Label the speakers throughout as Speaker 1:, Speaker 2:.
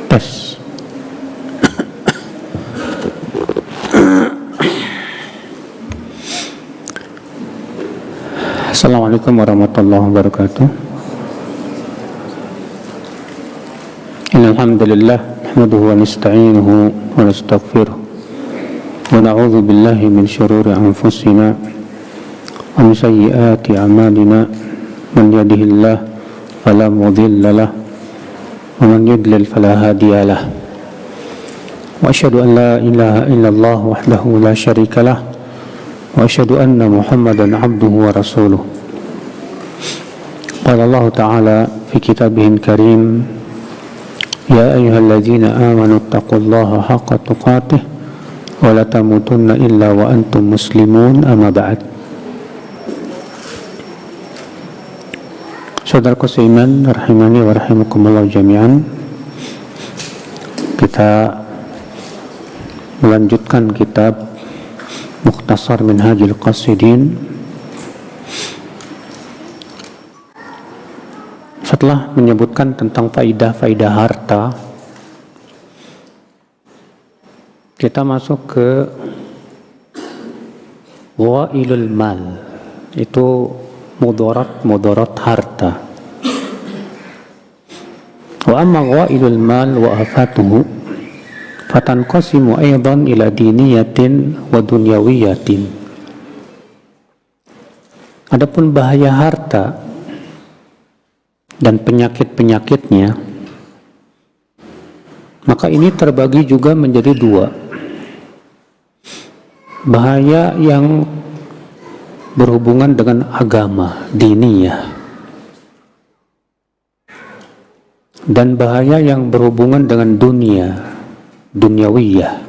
Speaker 1: Tes. Assalamualaikum warahmatullahi wabarakatuh. Innal hamdalillah nahmaduhu wa nasta'inuhu wa nastaghfiruh wa na'udzu billahi min shururi anfusina wa min sayyiati a'malina. Man yahdihillahu fala mudilla lahu wa man yudlil fala hadiya lahu. Wa asyhadu an la ilaha illallah wahdahu la syarika lah wa asyhadu anna Muhammadan abduhu wa rasuluh. Qala Allah Ta'ala fi kitabihil karim, ya ayyuhalladzina amanu taqullaha haqqa tuqatih wa la tamutunna illa wa antum muslimun, amma ba'd. Saudaraku seiman, rahimani wa rahimakumullah jami'an. Kita melanjutkan kitab Mukhtasar Minhajul Qasidin. Setelah menyebutkan tentang faidah-faidah harta, kita masuk ke wailul mal, itu mudarat harta. Wa amma wailul mal wa afatuhu fatanqasimu aidan ila diniyatin wa dunyawiyatin. Adapun bahaya harta dan penyakit-penyakitnya, maka ini terbagi juga menjadi dua. Bahaya yang berhubungan dengan agama, diniyah, dan bahaya yang berhubungan dengan dunia, dunyawiyah.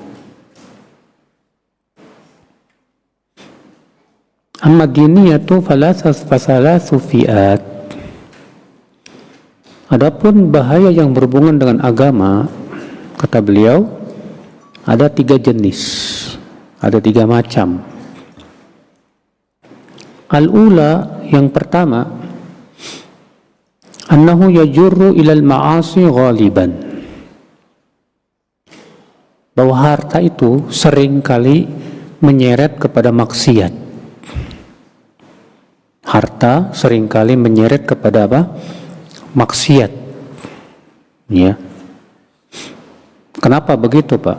Speaker 1: Amma diniyatu fasalatsu fi'at. Adapun bahaya yang berhubungan dengan agama, kata beliau, ada 3 jenis, ada 3 macam. Al-ula, yang pertama, annahu yajurru ilal ma'asi ghaliban. Bahwa harta itu seringkali menyeret kepada maksiat. Harta seringkali menyeret kepada apa? Maksiat. Ya. Kenapa begitu, Pak?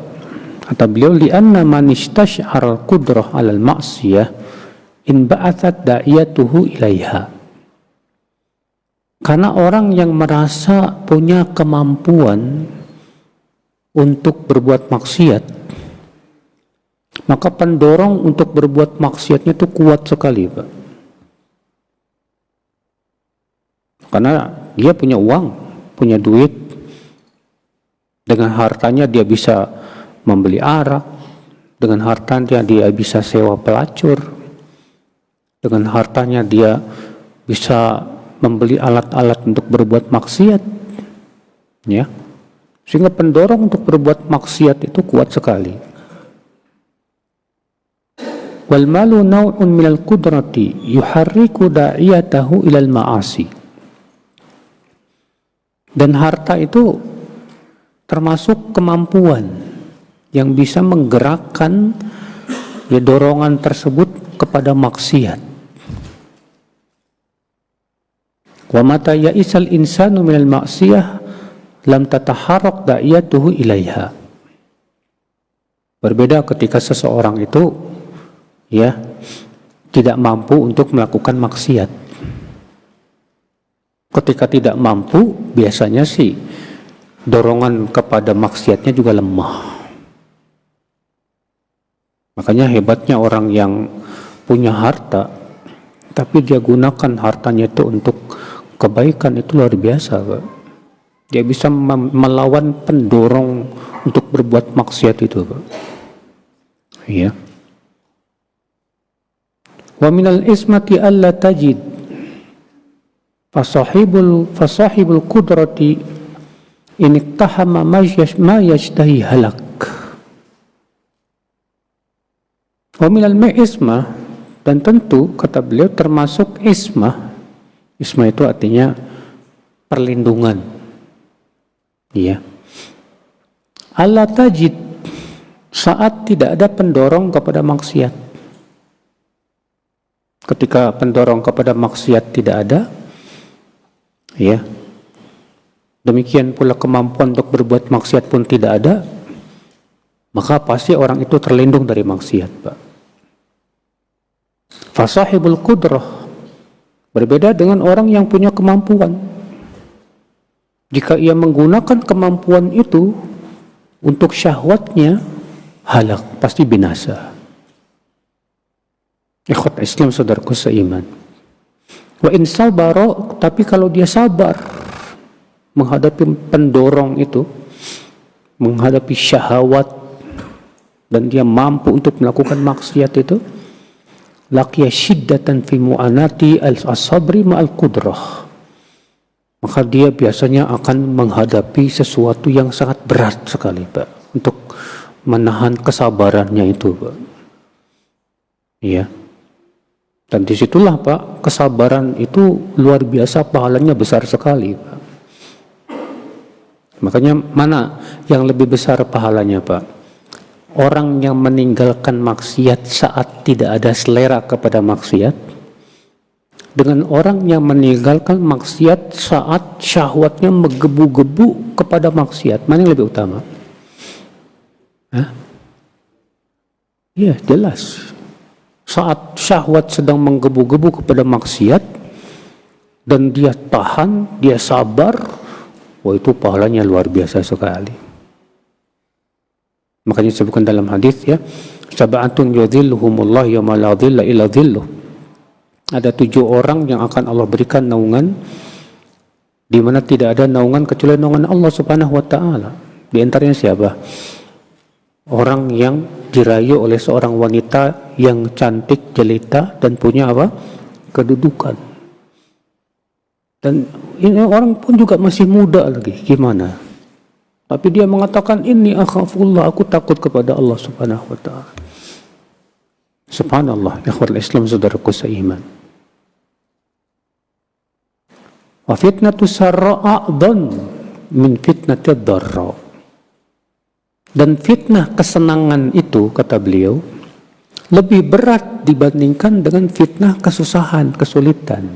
Speaker 1: Kata beliau, li'anna man istash'ara al-qudrah 'alal ma'siyah in ba'athat da'iyatuhu ilaiha. Karena orang yang merasa punya kemampuan untuk berbuat maksiat, maka pendorong untuk berbuat maksiatnya itu kuat sekali, Pak. Karena dia punya uang, punya duit. Dengan hartanya dia bisa membeli arak, dengan hartanya dia bisa sewa pelacur, dengan hartanya dia bisa membeli alat-alat untuk berbuat maksiat, ya. Sehingga pendorong untuk berbuat maksiat itu kuat sekali. Wal malu naw'un minal qudrati yuharriku da'iyatahu ilal ma'asi. Dan harta itu termasuk kemampuan yang bisa menggerakkan dorongan tersebut kepada maksiat. Wa mata ya'isal insanu minal ma'siyah lam tataharrak da'iyatuhu ilaiha. Berbeda ketika seseorang itu tidak mampu untuk melakukan maksiat. Ketika tidak mampu, biasanya sih dorongan kepada maksiatnya juga lemah. Makanya hebatnya orang yang punya harta, tapi dia gunakan hartanya itu untuk kebaikan, itu luar biasa, Pak. Dia bisa melawan pendorong untuk berbuat maksiat itu, Pak. Iya. Wa minal ismati alla tajid fasahibul qudrati in iktahama ma yashtahi halak. Wa minal ismah, dan tentu kata beliau termasuk ismah. Ismah itu artinya perlindungan. Iya. Allah tajid, saat tidak ada pendorong kepada maksiat. Ketika pendorong kepada maksiat tidak ada, ya, demikian pula kemampuan untuk berbuat maksiat pun tidak ada, maka pasti orang itu terlindung dari maksiat, Pak. Fasahibul qudrah berbeda dengan orang yang punya kemampuan. Jika ia menggunakan kemampuan itu untuk syahwatnya, halak, pasti binasa. Ikhwat Islam, saudaraku seiman. Wa in sabara, tapi kalau dia sabar menghadapi pendorong itu, menghadapi syahwat, dan dia mampu untuk melakukan maksiat itu, laqiya syiddatan fi mu'anati al-sabri ma'al qudrah, maka dia biasanya akan menghadapi sesuatu yang sangat berat sekali, Pak, untuk menahan kesabarannya itu, Pak. Iya. Dan disitulah, Pak, kesabaran itu luar biasa, pahalanya besar sekali, Pak. Makanya mana yang lebih besar pahalanya, Pak? Orang yang meninggalkan maksiat saat tidak ada selera kepada maksiat, dengan orang yang meninggalkan maksiat saat syahwatnya menggebu-gebu kepada maksiat. Mana yang lebih utama? Iya, jelas. Saat syahwat sedang menggebu-gebu kepada maksiat dan dia tahan, dia sabar, wah, itu pahalanya luar biasa sekali. Makanya disebutkan dalam hadis, ya, sab'atun yudhilluhumullah yawma la dhilla illa dhilluh. Ada 7 orang yang akan Allah berikan naungan, di mana tidak ada naungan kecuali naungan Allah Subhanahu wa taala. Di antaranya siapa? Orang yang dirayu oleh seorang wanita yang cantik jelita dan punya apa? Kedudukan. Dan ini orang pun juga masih muda lagi, gimana? Tapi dia mengatakan, inni akhafullah, aku takut kepada Allah Subhanahu wa taala. Subhanallah, ikhwatul Islam, saudaraku seiman. Wa fitnatu sarra a'dhan min fitnatid dharra. Dan fitnah kesenangan itu, kata beliau, lebih berat dibandingkan dengan fitnah kesusahan, kesulitan.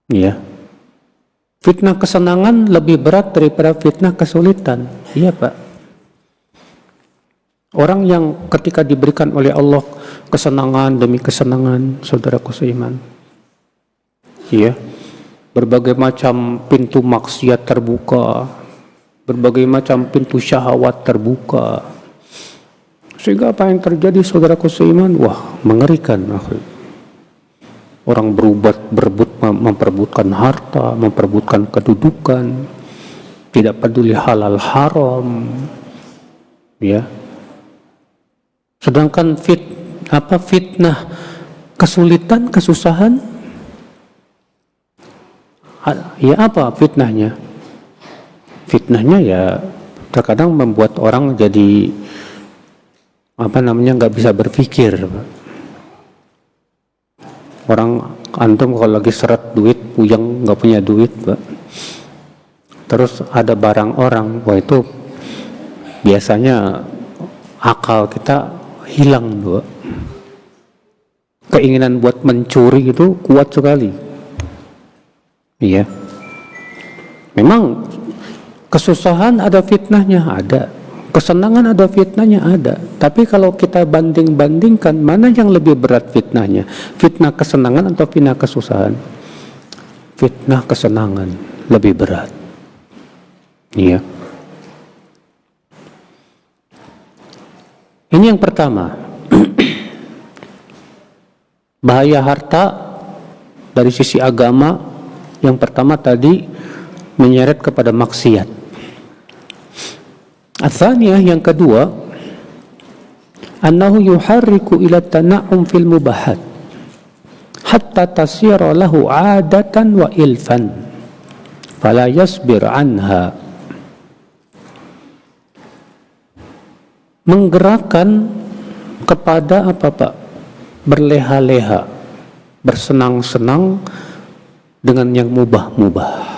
Speaker 1: Ya. Fitnah kesenangan lebih berat daripada fitnah kesulitan. Iya, Pak. Orang yang ketika diberikan oleh Allah kesenangan demi kesenangan, saudaraku seiman, ya, berbagai macam pintu maksiat terbuka, berbagai macam pintu syahwat terbuka, sehingga apa yang terjadi, saudaraku seiman, wah, mengerikan. Orang berebut memperebutkan harta, memperebutkan kedudukan, tidak peduli halal haram, ya. Sedangkan fitnah kesulitan, kesusahan, ya apa fitnahnya? Fitnahnya ya terkadang membuat orang jadi nggak bisa berpikir. Orang antum kalau lagi seret duit, puyeng nggak punya duit, Pak. Terus ada barang orang, wah, itu biasanya akal kita hilang, Pak. Keinginan buat mencuri itu kuat sekali. Iya. Memang kesusahan ada fitnahnya, ada. Kesenangan ada fitnahnya, ada. Tapi kalau kita banding-bandingkan, mana yang lebih berat fitnahnya? Fitnah kesenangan atau fitnah kesusahan? Fitnah kesenangan lebih berat. Iya. Ini yang pertama. Bahaya harta dari sisi agama, yang pertama tadi menyeret kepada maksiat. Atsaniyah, yang kedua, annahu yuharriku ila tana'um fil mubahat hatta tasira lahu 'adatan wa ilfan fala yasbir anha. Menggerakkan kepada apa, Pak? Berleha-leha, bersenang-senang dengan yang mubah-mubah.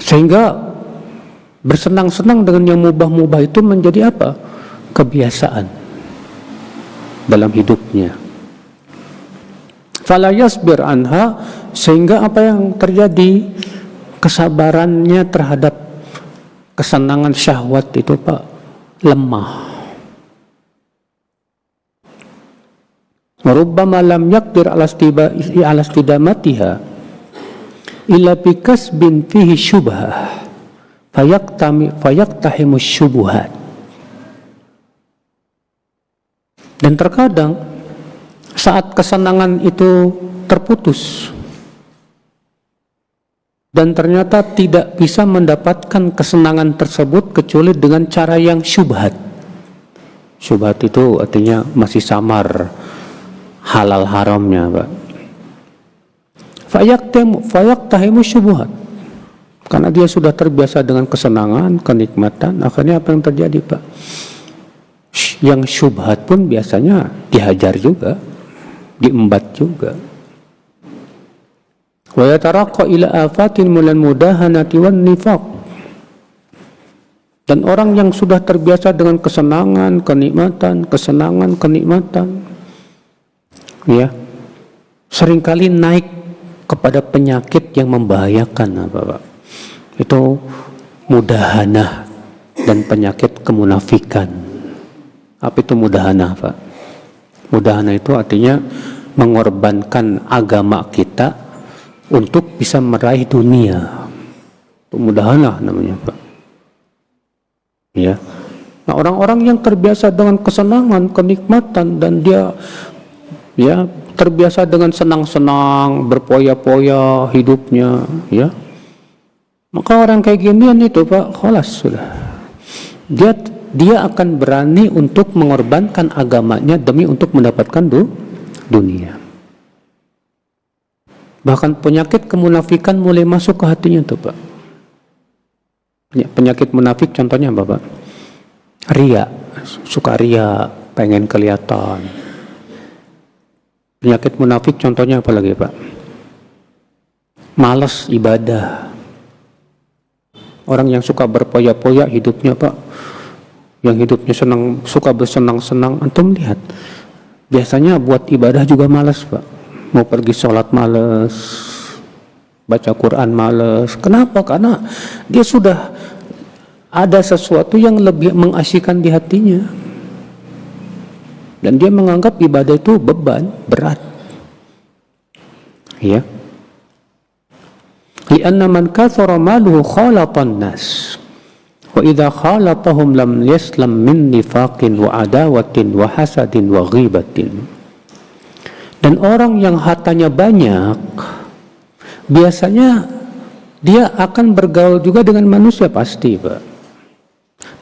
Speaker 1: Sehingga bersenang-senang dengan yang mubah-mubah itu menjadi apa? Kebiasaan dalam hidupnya. Fala yasbir anha, sehingga apa yang terjadi? Kesabarannya terhadap kesenangan syahwat itu Pak lemah. Rubbama lam yaqdir ala istidamatiha illa bikasbin fihi syubhah fayaqtahimu syubuhat. Dan terkadang saat kesenangan itu terputus dan ternyata tidak bisa mendapatkan kesenangan tersebut kecuali dengan cara yang syubhat. Syubhat itu artinya masih samar halal haramnya Pak. Fayaqtahimu syubuhat, karena dia sudah terbiasa dengan kesenangan, kenikmatan, akhirnya apa yang terjadi Pak? Yang syubhat pun biasanya dihajar juga, diembat juga. Wa yataraqqa ila afatin mulal mudahanati wan nifaq. Dan orang yang sudah terbiasa dengan kesenangan, kenikmatan, ya, seringkali naik kepada penyakit yang membahayakan Pak. Itu mudahanah dan penyakit kemunafikan. Apa itu mudahanah Pak? Mudahanah itu artinya mengorbankan agama kita untuk bisa meraih dunia. Itu mudahanah namanya Pak. Ya. Nah, orang-orang yang terbiasa dengan kesenangan, kenikmatan, dan dia ya terbiasa dengan senang-senang, berpoya-poya hidupnya, ya, maka orang kayak ginian itu Pak, khalas sudah, dia akan berani untuk mengorbankan agamanya demi untuk mendapatkan dunia. Bahkan penyakit kemunafikan mulai masuk ke hatinya tuh Pak. Penyakit munafik contohnya apa Pak? Ria, suka ria, pengen kelihatan. Penyakit munafik contohnya apa lagi Pak? Malas ibadah. Orang yang suka berpoya-poya hidupnya Pak, yang hidupnya suka bersenang-senang, antum lihat, biasanya buat ibadah juga malas Pak. Mau pergi sholat malas, baca Quran malas. Kenapa? Karena dia sudah ada sesuatu yang lebih mengasyikkan di hatinya. Dan dia menganggap ibadah itu beban, berat. Ya. Lianna man kathara maluhu khalatan nas. Wa idza khalatahum lam yaslam min nifaqin wa adawatin wa hasadin wa ghibatin. Dan orang yang hartanya banyak, biasanya dia akan bergaul juga dengan manusia pasti Pak.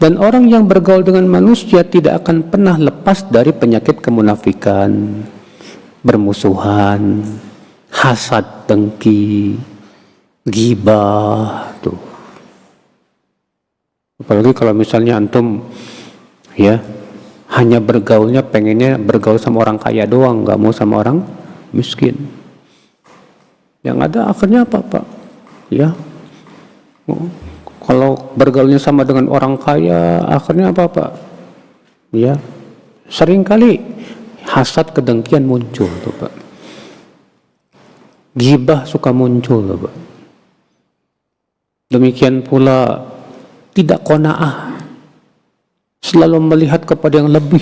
Speaker 1: Dan orang yang bergaul dengan manusia tidak akan pernah lepas dari penyakit kemunafikan, bermusuhan, hasad, dengki, ghibah tuh. Apalagi kalau misalnya antum ya hanya bergaulnya pengennya bergaul sama orang kaya doang, nggak mau sama orang miskin. Yang ada akhirnya apa Pak? Ya, kalau bergaulnya sama dengan orang kaya, akhirnya apa Pak? Ya, seringkali hasad, kedengkian muncul tuh Pak. Ghibah suka muncul tuh Pak. Demikian pula tidak qanaah, selalu melihat kepada yang lebih.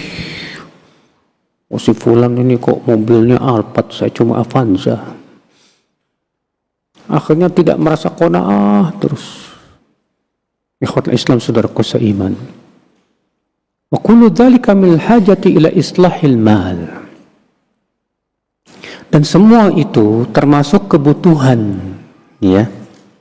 Speaker 1: Oh si fulan ini kok mobilnya Alphard, saya cuma Avanza. Akhirnya tidak merasa qanaah terus. Ikhwatul Islam saudaraku seiman. Wa kullu dzalika min hajati ila islahil mal. Dan semua itu termasuk kebutuhan ya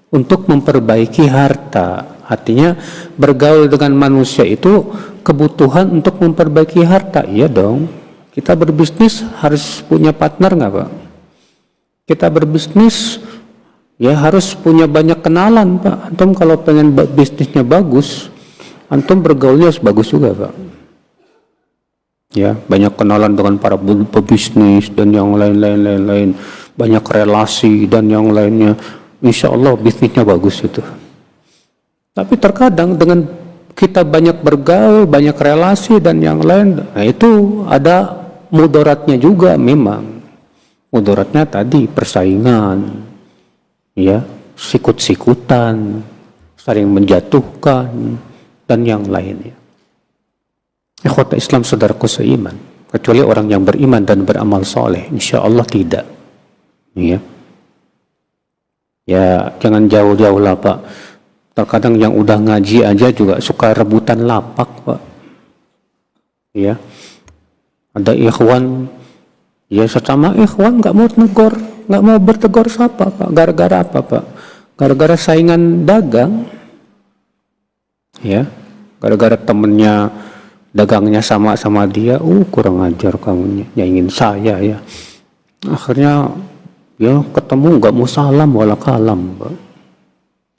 Speaker 1: untuk memperbaiki harta. Artinya bergaul dengan manusia itu kebutuhan untuk memperbaiki harta. Iya dong. Kita berbisnis harus punya partner nggak Pak? Kita berbisnis ya harus punya banyak kenalan Pak. Antum kalau pengen bisnisnya bagus, antum bergaulnya harus bagus juga Pak. Ya, banyak kenalan dengan para pebisnis dan yang lain-lain, banyak relasi dan yang lainnya. Insya Allah bisnisnya bagus itu. Tapi terkadang dengan kita banyak bergaul, banyak relasi dan yang lain, nah itu ada mudaratnya juga memang. Mudaratnya tadi persaingan, ya, sikut-sikutan, saling menjatuhkan dan yang lainnya. Ikhwata Islam, saudaraku seiman, kecuali orang yang beriman dan beramal soleh, insya Allah tidak. Ya, jangan jauh-jauh lah Pak. Terkadang yang udah ngaji aja juga suka rebutan lapak Pak. Ya, ada ikhwan, ya sesama ikhwan nggak mau negor, nggak mau bertegur sapa Pak. Gara-gara apa Pak? Gara-gara saingan dagang. Ya, gara-gara temennya dagangnya sama dia, kurang ajar kamu, ya ingin saya ya. Akhirnya ya ketemu nggak mau salam wala kalam Pak.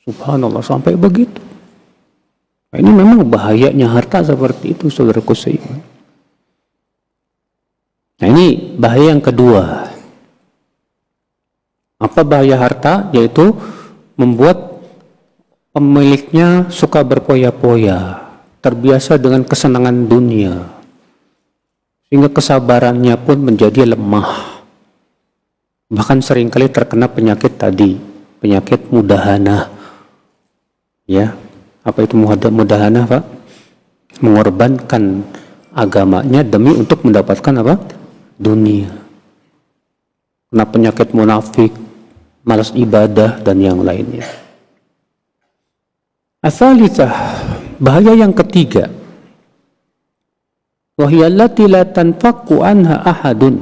Speaker 1: Subhanallah, sampai begitu. Nah, ini memang bahayanya harta seperti itu, saudaraku seiman. Nah, ini bahaya yang kedua. Apa bahaya harta? Yaitu membuat pemiliknya suka berpoya-poya, terbiasa dengan kesenangan dunia, sehingga kesabarannya pun menjadi lemah. Bahkan seringkali terkena penyakit tadi, penyakit mudahana. Ya, apa itu mudahana Pak? Mengorbankan agamanya demi untuk mendapatkan apa? Dunia. Kena penyakit munafik, malas ibadah dan yang lainnya. Asalitsah, bahaya yang ketiga. Wahiyallati la tanfaqu anha ahadun.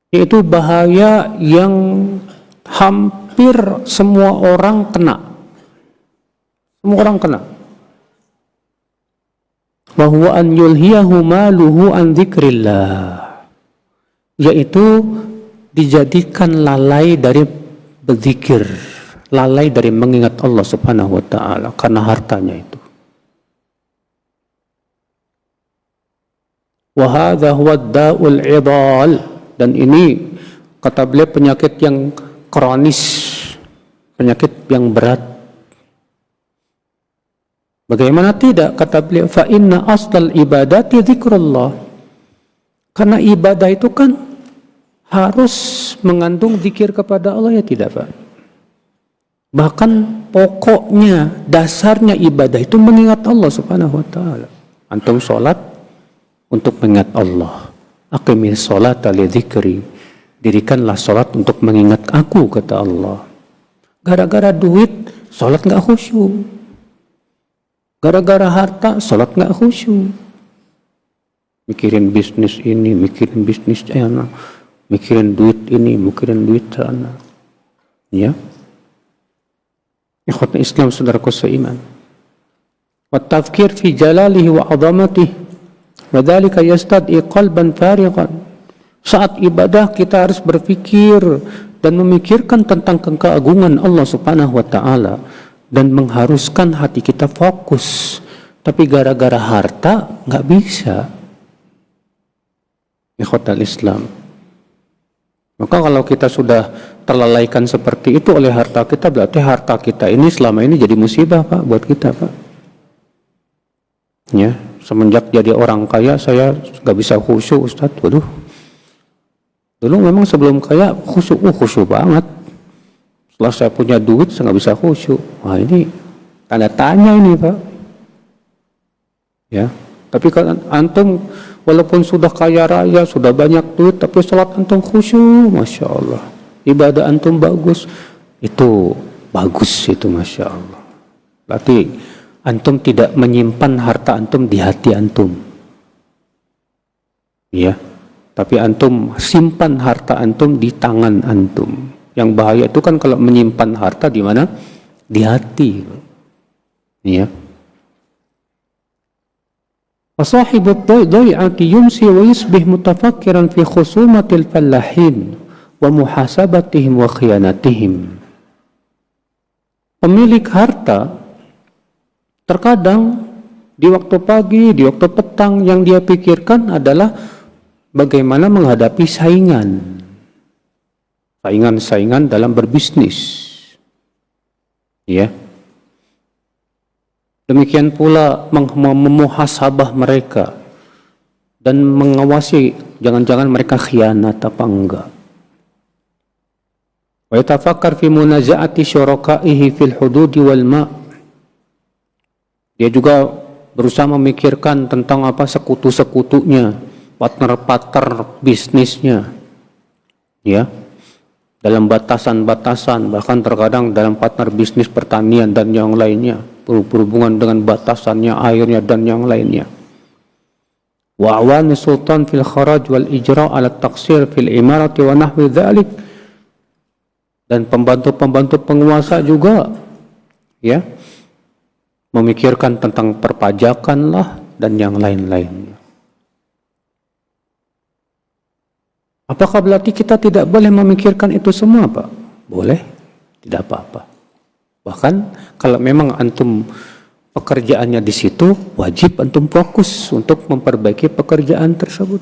Speaker 1: Yaitu bahaya yang hampir semua orang kena. Semua orang kena. Wa huwa an yulhiyahu maluhu an dzikrillah. Yaitu dijadikan lalai dari berzikir, lalai dari mengingat Allah Subhanahu wa taala karena hartanya itu. Wa hadza huwa ad-da'ul 'idal, dan ini kata beliau penyakit yang kronis, penyakit yang berat. Bagaimana tidak, kata beliau, fa inna aslal ibadati dzikrullah. Karena ibadah itu kan harus mengandung zikir kepada Allah, ya tidak Pak? Bahkan pokoknya, dasarnya ibadah itu mengingat Allah Subhanahu wa taala. Antum sholat untuk mengingat Allah. Aqimis sholata li dzikri. Dirikanlah sholat untuk mengingat aku, kata Allah. Gara-gara duit, sholat nggak khusyuk. Gara-gara harta, sholat nggak khusyuk. Mikirin bisnis ini, mikirin bisnis sana, mikirin duit ini, mikirin duit sana. Ya. Ikhwat Islam, saudaraku seiman. Wa tafkir fi jalalihi wa 'azamatihi, wa dzalika yastad'i qalban farighan. Saat ibadah kita harus berpikir dan memikirkan tentang keagungan Allah Subhanahu wa taala dan mengharuskan hati kita fokus. Tapi gara-gara harta nggak bisa. Ikhwatal Islam. Maka kalau kita sudah terlalaikan seperti itu oleh harta kita, berarti harta kita ini selama ini jadi musibah Pak buat kita Pak. Ya, semenjak jadi orang kaya saya nggak bisa khusyuk Ustadz. Waduh. Dulu memang sebelum kaya khusyuk banget. Setelah saya punya duit saya nggak bisa khusyuk. Wah, ini tanda tanya ini Pak. Ya, tapi kalau antum walaupun sudah kaya raya, sudah banyak duit, tapi sholat antum khusyuk, masya Allah. Ibadah antum bagus, itu bagus itu, masya Allah. Berarti antum tidak menyimpan harta antum di hati antum. Ya. Tapi antum simpan harta antum di tangan antum. Yang bahaya itu kan kalau menyimpan harta di mana? Di hati. Ya. Wasahibut dhai'ati yumsi wa yusbih mutafakkiran fi khusumatil fallahin wa muhasabatihim wa khiyanatihim. Pemilik harta terkadang di waktu pagi, di waktu petang yang dia pikirkan adalah bagaimana menghadapi saingan dalam berbisnis. Ya. Demikian pula memuhasabah mereka dan mengawasi jangan-jangan mereka khianat apa enggak. Wa yatafakkar fi munaza'ati syurakaihi fil hududi wal ma'. Dia juga berusaha memikirkan tentang apa sekutu-sekutunya, partner-partner bisnisnya. Ya. Dalam batasan-batasan, bahkan terkadang dalam partner bisnis pertanian dan yang lainnya, berhubungan dengan batasannya, airnya dan yang lainnya. Wa awani sultan fil kharaj wal ijra' ala taqsir fil imarati wa nahwi dzalik. Dan pembantu-pembantu penguasa juga ya memikirkan tentang perpajakan lah dan yang lain-lainnya. Apakah berarti kita tidak boleh memikirkan itu semua, Pak? Boleh, tidak apa-apa. Bahkan kalau memang antum pekerjaannya di situ, wajib antum fokus untuk memperbaiki pekerjaan tersebut.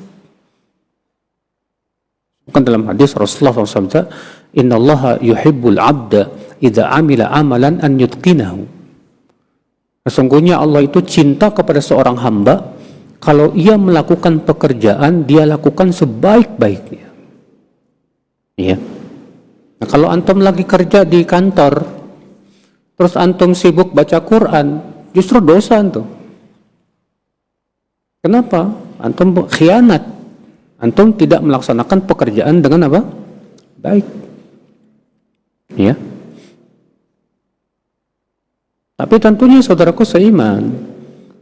Speaker 1: Bukan dalam hadis Rasulullah SAW, Innallaha yuhibbul abda idza amila amalan an yutqinahu. Sesungguhnya Allah itu cinta kepada seorang hamba kalau ia melakukan pekerjaan, dia lakukan sebaik-baiknya. Ya. Nah, kalau antum lagi kerja di kantor, terus antum sibuk baca Quran, justru dosa antum. Kenapa? Antum khianat. Antum tidak melaksanakan pekerjaan dengan apa? Baik. Ya. Tapi tentunya saudaraku seiman,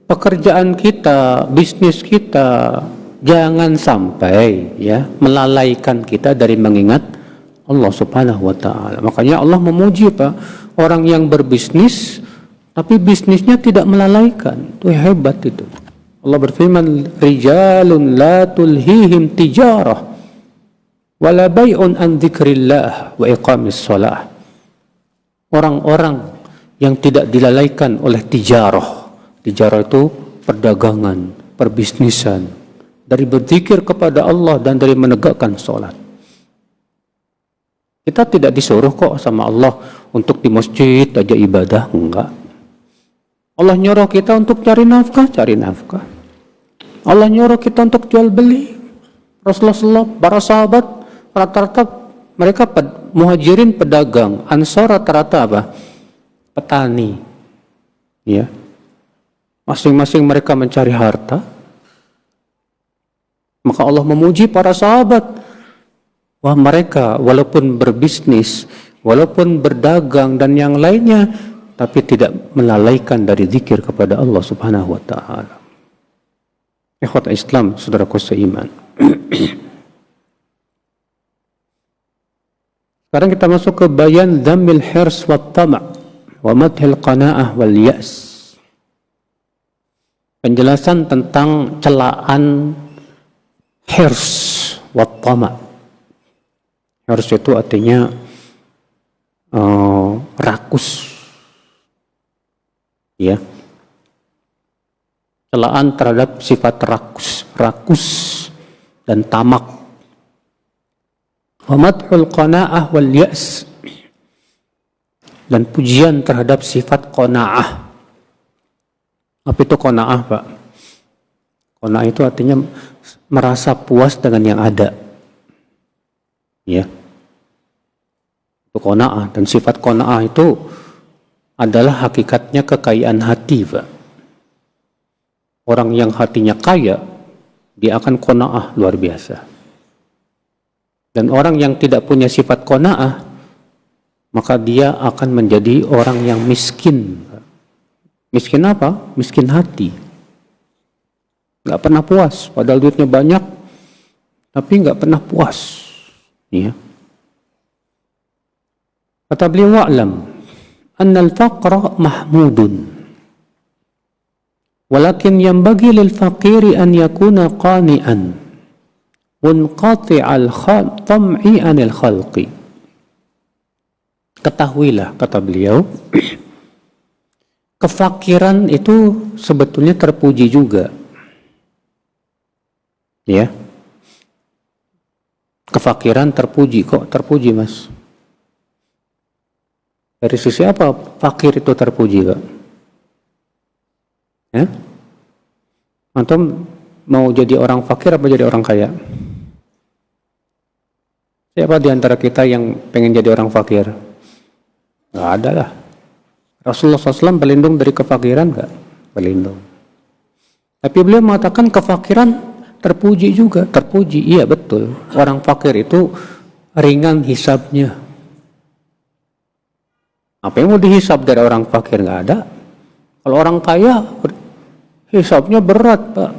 Speaker 1: pekerjaan kita, bisnis kita, jangan sampai ya melalaikan kita dari mengingat Allah Subhanahu wa taala. Makanya Allah memuji orang yang berbisnis tapi bisnisnya tidak melalaikan. Itu hebat itu. Allah berfirman, "Rijalun la tulhihim tijarah wala bai'un an dzikrillah wa iqamis shalah." Orang-orang yang tidak dilalaikan oleh tijarah. Tijarah itu perdagangan, perbisnisan, dari berzikir kepada Allah dan dari menegakkan sholat. Kita tidak disuruh kok sama Allah untuk di masjid aja ibadah, enggak. Allah nyuruh kita untuk cari nafkah, cari nafkah. Allah nyuruh kita untuk jual beli. Rasulullah, para sahabat, rata-rata mereka muhajirin pedagang, ansar rata-rata apa? Petani. Ya. Masing-masing mereka mencari harta. Maka Allah memuji para sahabat. Wah, mereka walaupun berbisnis, walaupun berdagang dan yang lainnya, tapi tidak melalaikan dari zikir kepada Allah Subhanahu wa taala. Ikhwat Islam, saudaraku seiman. Sekarang kita masuk ke bayan dhammil hirs wa tama' wa madhil qana'ah wal yas. Penjelasan tentang celaan hirs wa tama'. Hirs itu artinya rakus. Ya. Celaan terhadap sifat rakus dan tamak. Wa madhul qana'ah wal yas. Dan pujian terhadap sifat qana'ah. Apa itu qana'ah, Pak? Qana'ah itu artinya merasa puas dengan yang ada. Ya. Itu qana'ah, dan sifat qana'ah itu adalah hakikatnya kekayaan hati, Pak. Orang yang hatinya kaya, dia akan qana'ah luar biasa. Dan orang yang tidak punya sifat qana'ah, maka dia akan menjadi orang yang miskin. Miskin apa? Miskin hati. Gak pernah puas, padahal duitnya banyak, tapi gak pernah puas. Ya. Kata beliau, wa'lam anna al-faqra mahmudun walakin yanbaghi lil faqiri an yakuna qani'an munqati'al tam'i anil khalqi. Ketahuilah, kata beliau, kefakiran itu sebetulnya terpuji juga. Ya. Kefakiran terpuji, kok terpuji, Mas? Dari sisi apa fakir itu terpuji, Pak? Ya? Antum mau jadi orang fakir apa jadi orang kaya? Siapa di antara kita yang pengen jadi orang fakir? Nggak ada lah. Rasulullah SAW berlindung dari kefakiran nggak? Berlindung. Tapi beliau mengatakan kefakiran terpuji juga. Terpuji, iya betul. Orang fakir itu ringan hisabnya. Apa yang mau dihisab dari orang fakir? Nggak ada. Kalau orang kaya, hisabnya berat, Pak.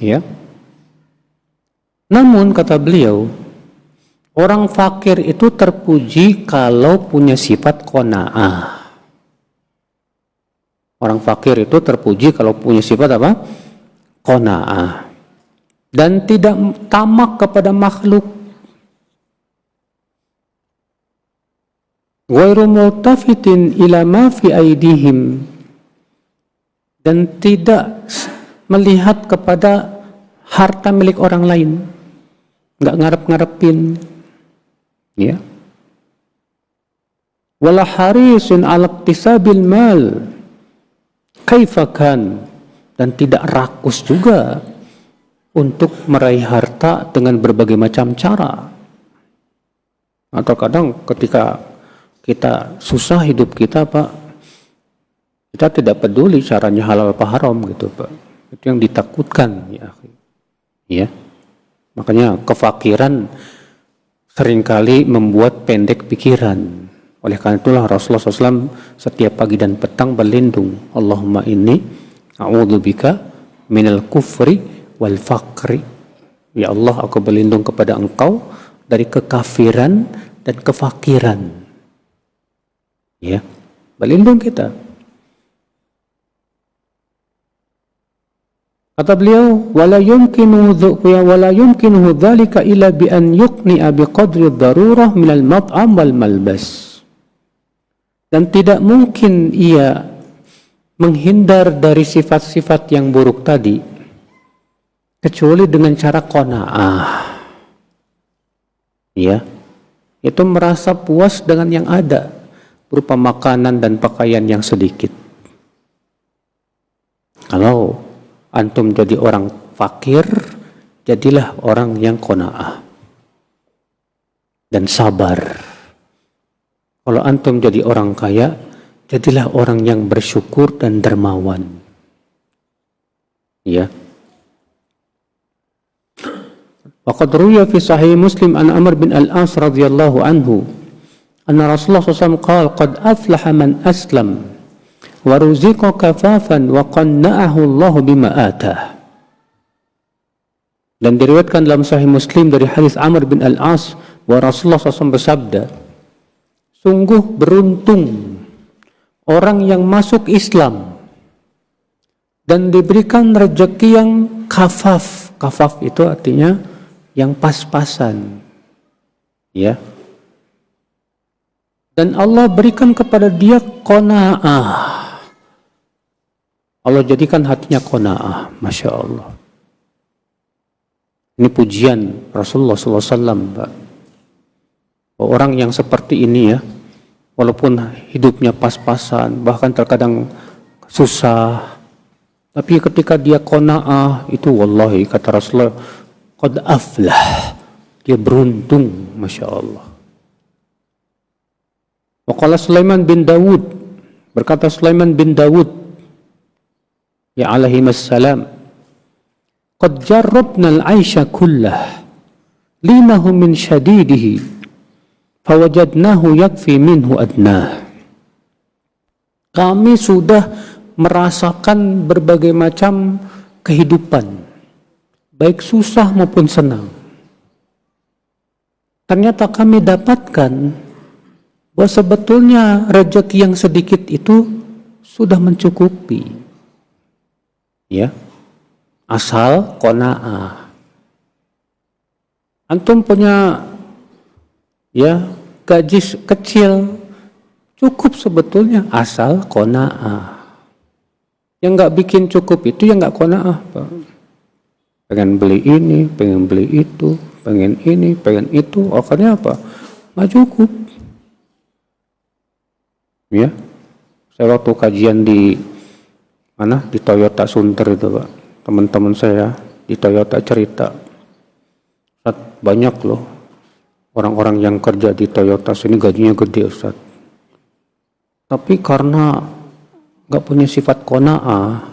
Speaker 1: Ya. Namun kata beliau, orang fakir itu terpuji kalau punya sifat qanaah. Orang fakir itu terpuji kalau punya sifat apa? Qanaah. Dan tidak tamak kepada makhluk. Ghairu multafitin ila ma fi aidihim. Dan tidak melihat kepada harta milik orang lain. Nggak ngarep-ngarepin. Ya. Wala harisun ala iktisabil mal kaifakan, dan tidak rakus juga untuk meraih harta dengan berbagai macam cara. Atau kadang ketika kita susah hidup kita, Pak, kita tidak peduli caranya halal apa haram gitu, Pak. Itu yang ditakutkan, ya. Ya. Makanya kefakiran seringkali membuat pendek pikiran. Oleh karena itulah Rasulullah SAW setiap pagi dan petang berlindung. Allahumma inni a'udzubika minal kufri wal fakri. Ya Allah, aku berlindung kepada Engkau dari kekafiran dan kefakiran. Ya, berlindung kita. Kata beliau, wala yumkinu dzalika illa bi an yuqni'a bi qadri ad-darurah minal mat'am wal malbas. Dan tidak mungkin ia menghindar dari sifat-sifat yang buruk tadi kecuali dengan cara qanaah. Ya. Itu merasa puas dengan yang ada berupa makanan dan pakaian yang sedikit. Kalau antum jadi orang fakir, jadilah orang yang qanaah dan sabar. Kalau antum jadi orang kaya, jadilah orang yang bersyukur dan dermawan. Ya. Waqad ruwiya fi sahih Muslim an Amr bin Al-As radhiyallahu anhu anna Rasulullah SAW qala qad aflaha man aslam wa ruziqa kafafan wa qanna'ahu Allah bima atah. Dan diriwayatkan dalam sahih Muslim dari hadis Amr bin Al-As bahwa Rasulullah SAW bersabda, sungguh beruntung orang yang masuk Islam dan diberikan rezeki yang kafaf. Kafaf itu artinya yang pas-pasan. Ya. Dan Allah berikan kepada dia qanaah. Allah jadikan hatinya qanaah. Masya Allah. Ini pujian Rasulullah SAW, Pak. Orang yang seperti ini ya, walaupun hidupnya pas-pasan, bahkan terkadang susah, tapi ketika dia qanaah, itu wallahi kata Rasulullah, qad aflah, dia beruntung, Masya Allah. Waqala Sulaiman bin Dawud, berkata Sulaiman bin Dawud, ya alaihimassalam, qad jarrabna al-aisha kullah, linahu min syadidihi, fawajadnahu yakfi minhu adnah. Kami sudah merasakan berbagai macam kehidupan, baik susah maupun senang. Ternyata kami dapatkan bahwa sebetulnya rezeki yang sedikit itu sudah mencukupi. Ya, asal qanaah. Antum punya ya gaji kecil, cukup sebetulnya asal qanaah. Yang nggak bikin cukup itu yang nggak qanaah, Pak. Pengen beli ini, pengen beli itu, pengen ini, pengen itu, akhirnya apa? Nggak cukup. Ya, saya waktu kajian di mana, di Toyota Sunter itu Pak, teman-teman saya di Toyota cerita, Ustaz, banyak loh orang-orang yang kerja di Toyota sini gajinya gede Ustaz, tapi karena nggak punya sifat qanaah,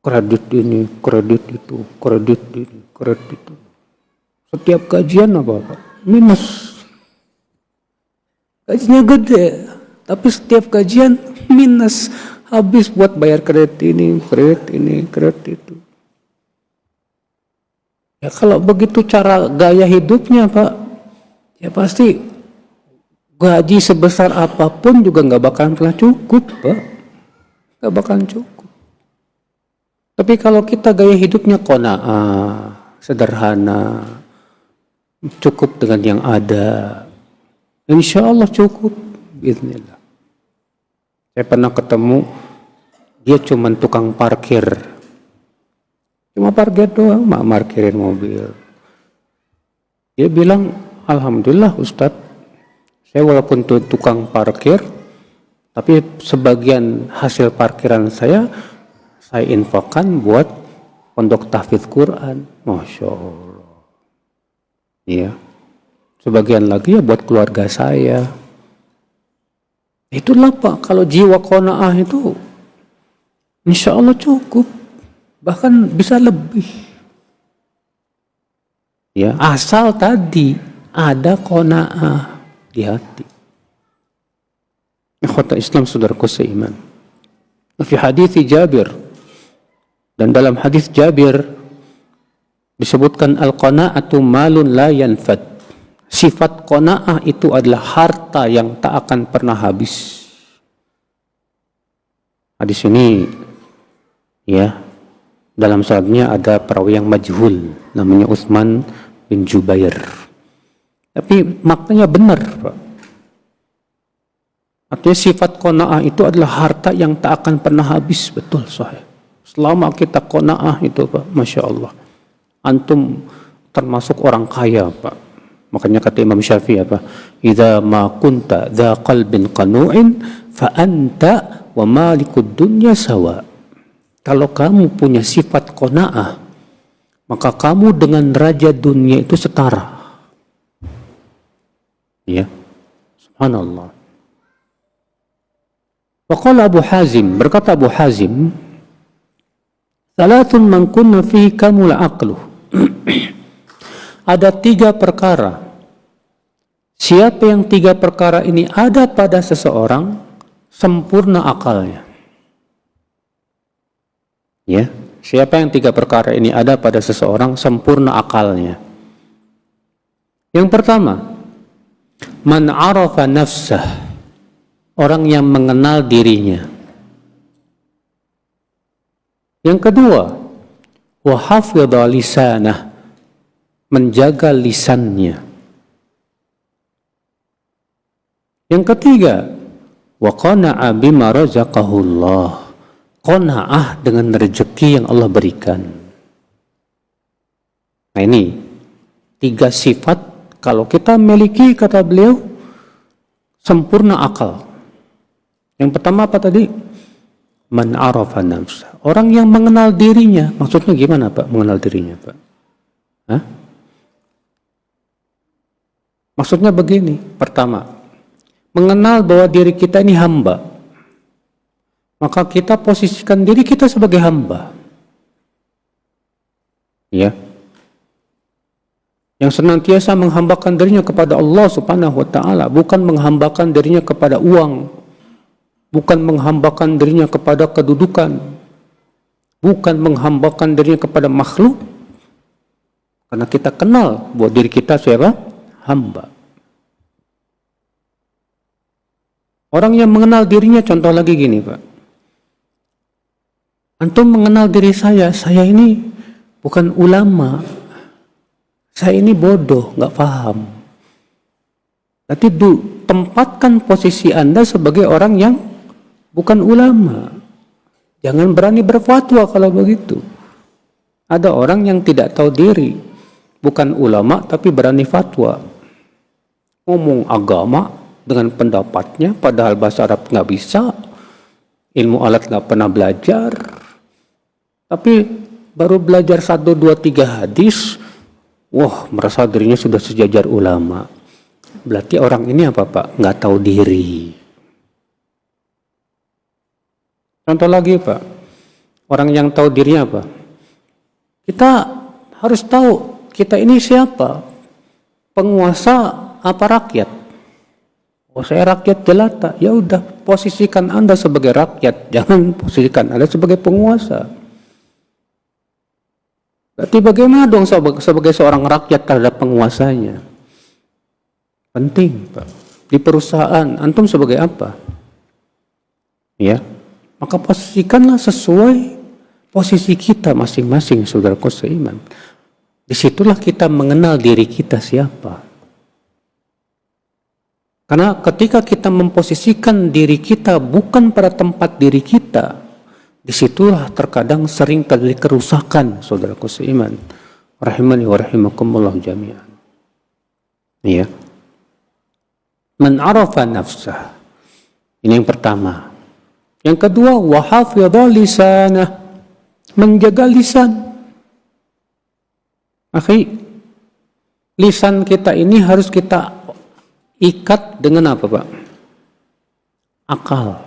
Speaker 1: kredit ini, kredit itu, kredit ini, kredit itu, setiap gajian apa Pak? Minus. Gajinya gede, tapi setiap gajian minus, habis buat bayar kredit ini, kredit itu. Ya kalau begitu cara gaya hidupnya Pak, ya pasti gaji sebesar apapun juga nggak bakalan pernah cukup Pak, nggak bakalan cukup. Tapi kalau kita gaya hidupnya qanaah, sederhana, cukup dengan yang ada, insya Allah cukup, bismillah. Saya pernah ketemu, dia cuma tukang parkir, cuma parkir doang, parkirin mobil. Dia bilang, alhamdulillah Ustadz, saya walaupun tukang parkir, tapi sebagian hasil parkiran saya infakkan buat pondok tahfidz Quran. Masya Allah. Iya. Sebagian lagi ya buat keluarga saya. Itulah Pak, kalau jiwa qanaah itu insya Allah cukup, bahkan bisa lebih. Ya, asal tadi ada qanaah di hati. Ikhwata Islam, saudaraku seiman. Fi hadits Jabir, dan dalam hadis Jabir disebutkan al-qanaatu malun la yanfad. Sifat qanaah itu adalah harta yang tak akan pernah habis. Hadis ini ya, dalam sanadnya ada perawi yang majhul namanya Utsman bin Jubair. Tapi maknanya benar, Pak. Artinya sifat qanaah itu adalah harta yang tak akan pernah habis, betul sahih. Selama kita qanaah itu Pak, Masya Allah, antum termasuk orang kaya Pak. Makanya kata Imam Syafi'i apa? Idza ma kunta dza qalbin qanu'in fa anta wa malikud dunya sawa. Kalau kamu punya sifat qanaah, maka kamu dengan raja dunia itu setara. Ya. Subhanallah. Waqala Abu Hazim, berkata Abu Hazim, salatun man kunna fihi kamula aqluh. Ada 3 perkara. Siapa yang 3 perkara ini ada pada seseorang, sempurna akalnya. Ya, siapa yang 3 perkara ini ada pada seseorang, sempurna akalnya. Yang pertama, man arafa nafsah, orang yang mengenal dirinya. Yang kedua, wa hafidha lisanah, menjaga lisannya. Yang ketiga, wa qana'a bima razaqahullah, qanaah dengan rezeki yang Allah berikan. Nah ini 3 sifat kalau kita miliki, kata beliau, sempurna akal. Yang pertama apa tadi? Man arafa nafsa, orang yang mengenal dirinya. Maksudnya gimana Pak mengenal dirinya Pak? Hah? Maksudnya begini, pertama, mengenal bahwa diri kita ini hamba. Maka kita posisikan diri kita sebagai hamba. Ya. Yang senantiasa menghambakan dirinya kepada Allah Subhanahu wa taala, bukan menghambakan dirinya kepada uang, bukan menghambakan dirinya kepada kedudukan, bukan menghambakan dirinya kepada makhluk. Karena kita kenal bahwa diri kita siapa? Hamba. Orang yang mengenal dirinya, contoh lagi gini Pak. Antum mengenal diri saya ini bukan ulama. Saya ini bodoh, nggak paham. Nanti tempatkan posisi Anda sebagai orang yang bukan ulama. Jangan berani berfatwa kalau begitu. Ada orang yang tidak tahu diri, bukan ulama tapi berani fatwa. Ngomong agama, dengan pendapatnya, padahal bahasa Arab nggak bisa, ilmu alat nggak pernah belajar, tapi baru belajar 1, 2, 3 hadis, wah merasa dirinya sudah sejajar ulama. Berarti orang ini apa Pak? Nggak tahu diri. Contoh lagi Pak, orang yang tahu dirinya apa? Kita harus tahu kita ini siapa? Penguasa apa rakyat? Oh saya rakyat jelata, ya udah posisikan Anda sebagai rakyat, jangan posisikan Anda sebagai penguasa. Berarti bagaimana dong sebagai seorang rakyat terhadap penguasanya? Penting Pak. Di perusahaan antum sebagai apa? Ya, maka posisikanlah sesuai posisi kita masing-masing, saudaraku seiman. Disitulah kita mengenal diri kita siapa. Karena ketika kita memposisikan diri kita bukan pada tempat diri kita, disitulah terkadang sering terjadi kerusakan, saudaraku seiman. Rahimani wa rahimakumullah jami'an. Iya. Man arafa nafsah. Ini yang pertama. Yang kedua, wa hafidha lisanah. Menjaga lisan. Akhi, lisan kita ini harus kita ikat dengan apa Pak? Akal.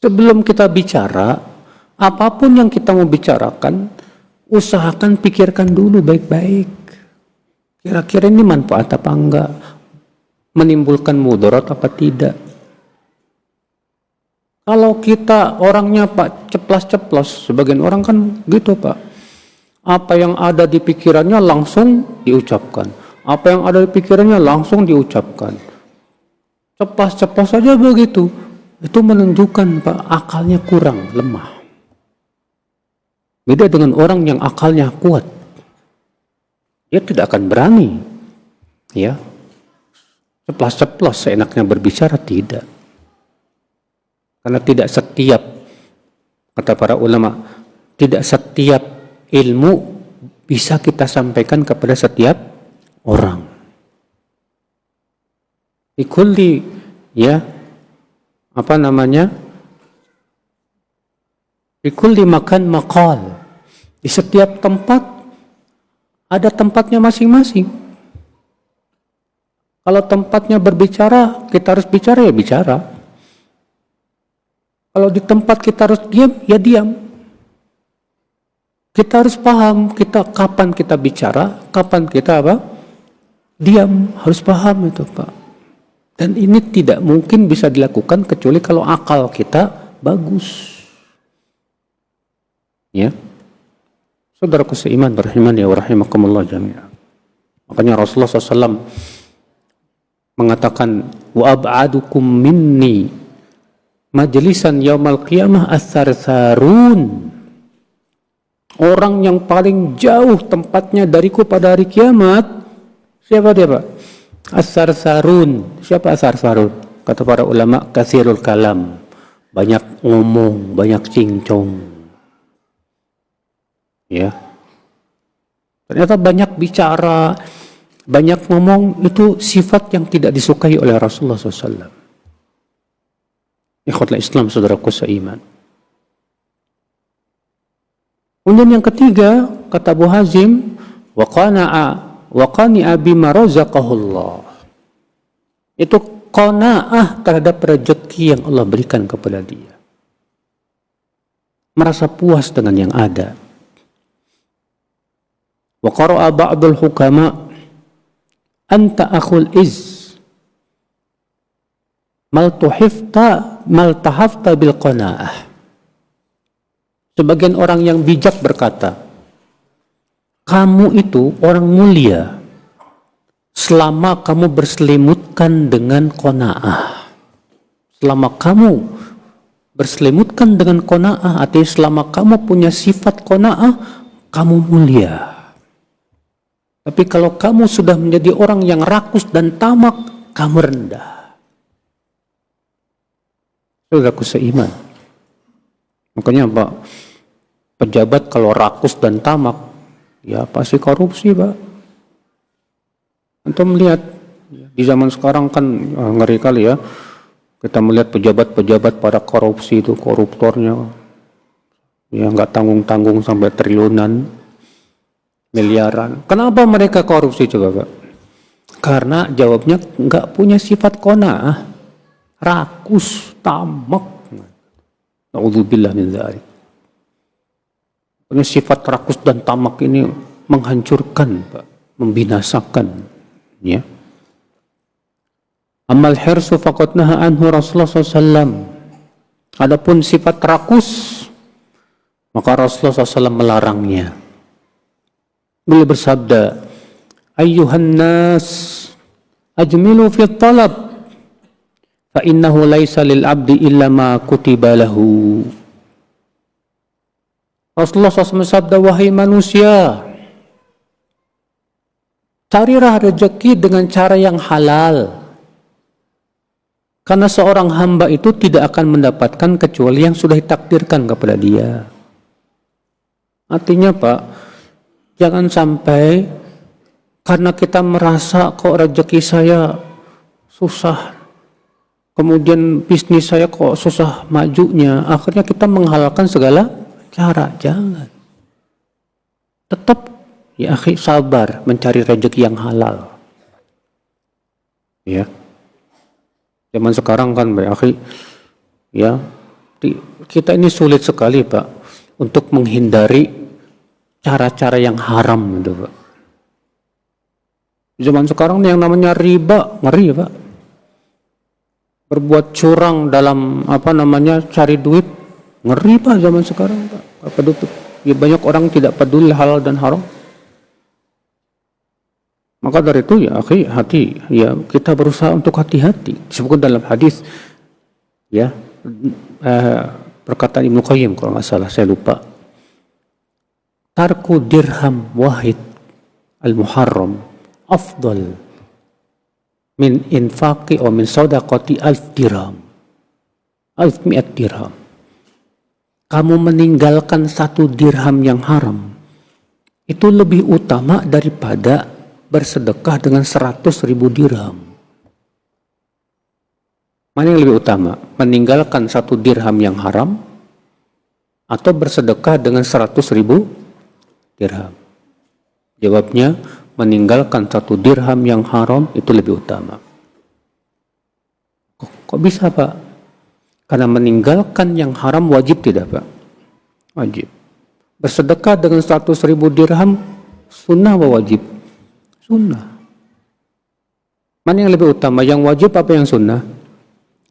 Speaker 1: Sebelum kita bicara, apapun yang kita mau bicarakan, usahakan pikirkan dulu baik-baik. Kira-kira ini manfaat apa enggak? Menimbulkan mudarat apa tidak? Kalau kita orangnya Pak ceplas-ceplos, sebagian orang kan gitu Pak. Apa yang ada di pikirannya langsung diucapkan. Apa yang ada di pikirannya langsung diucapkan. Ceplas-ceplos saja begitu. Itu menunjukkan Pak akalnya kurang, lemah. Beda dengan orang yang akalnya kuat. Dia tidak akan berani. Ya. Ceplas-ceplos seenaknya berbicara, tidak. Karena tidak setiap, kata para ulama, tidak setiap ilmu bisa kita sampaikan kepada setiap orang. Ikulli, ya, apa namanya? Ikulli makan maqal. Di setiap tempat ada tempatnya masing-masing. Kalau tempatnya berbicara, kita harus bicara ya bicara. Kalau di tempat kita harus diam, ya diam. Kita harus paham kapan kita bicara, kapan kita apa? Diam, harus paham itu Pak. Dan ini tidak mungkin bisa dilakukan kecuali kalau akal kita bagus. Ya. Saudaraku seiman rahimani wa rahimakumullah jami'an. Makanya Rasulullah SAW mengatakan wa ab'adukum minni majlisan yaumal qiyamah as-sarsarun. Orang yang paling jauh tempatnya dariku pada hari kiamat, siapa dia Pak? As-sarsarun. Siapa as-sarsarun? Kata para ulama, katsirul kalam. Banyak ngomong, banyak cincong. Ya. Ternyata banyak bicara, banyak ngomong, itu sifat yang tidak disukai oleh Rasulullah SAW. Ikhwatul Islam, saudaraku seiman. Kemudian yang ketiga, kata Abu Hazim, wa qani'a bima razaqahullah. Itu qanaah terhadap rezeki yang Allah berikan kepada dia. Merasa puas dengan yang ada. Wa qara'a ba'dul hukama anta akhul iz maltahafta bil qanaah. Sebagian orang yang bijak berkata, kamu itu orang mulia selama kamu berselimutkan dengan qanaah. Selama kamu berselimutkan dengan qanaah, artinya selama kamu punya sifat qanaah, kamu mulia. Tapi kalau kamu sudah menjadi orang yang rakus dan tamak, kamu rendah. Saudaraku seiman. Makanya Pak, pejabat kalau rakus dan tamak, ya pasti korupsi Pak. Antum melihat, ya. Di zaman sekarang kan ngeri kali ya. Kita melihat pejabat-pejabat pada korupsi itu, koruptornya ya nggak tanggung-tanggung sampai triliunan, miliaran. Kenapa mereka korupsi coba Pak? Karena jawabnya nggak punya sifat qanaah, rakus, tamak. Na'udzubillah min dzalik. Punya sifat rakus dan tamak ini menghancurkan, Pak, membinasakan, ya. Amal hirsu faqad naha anhu Rasulullah SAW. Adapun sifat rakus, maka Rasulullah SAW melarangnya. Beliau bersabda, ayyuhan nas ajmilu fi talab fa innahu laisa lil abdi illa ma kutiba lahu. Rasulullah SAW bersabda, wahai manusia, carilah rezeki dengan cara yang halal. Karena seorang hamba itu tidak akan mendapatkan kecuali yang sudah ditakdirkan kepada dia. Artinya Pak, jangan sampai karena kita merasa kok rezeki saya susah, kemudian bisnis saya kok susah majunya, akhirnya kita menghalalkan segala cara. Jangan. Tetap ya akhi sabar mencari rezeki yang halal. Ya. Zaman sekarang kan Pak akhi, ya, kita ini sulit sekali Pak untuk menghindari cara-cara yang haram gitu Pak. Zaman sekarang yang namanya riba, ngeri Pak. Berbuat curang dalam cari duit, ngeri Pak zaman sekarang Pak. Ya, banyak orang tidak peduli halal dan haram. Maka dari itu ya akhi, hati, ya kita berusaha untuk hati-hati. Disebutkan dalam hadis, ya perkataan Ibnu Qayyim kalau nggak salah, saya lupa. Tarku dirham wahid al-muharram afdal min infaqi atau min sadaqati alf dirham. Alf mi'at dirham. Kamu meninggalkan 1 dirham yang haram, itu lebih utama daripada bersedekah dengan 100.000 dirham. Mana yang lebih utama? Meninggalkan 1 dirham yang haram atau bersedekah dengan 100.000 dirham? Jawabnya, meninggalkan 1 dirham yang haram itu lebih utama. Kok bisa Pak? Karena meninggalkan yang haram wajib tidak Pak? Wajib. Bersedekah dengan 100.000 dirham sunnah atau wajib? Sunnah. Mana yang lebih utama? Yang wajib apa yang sunnah?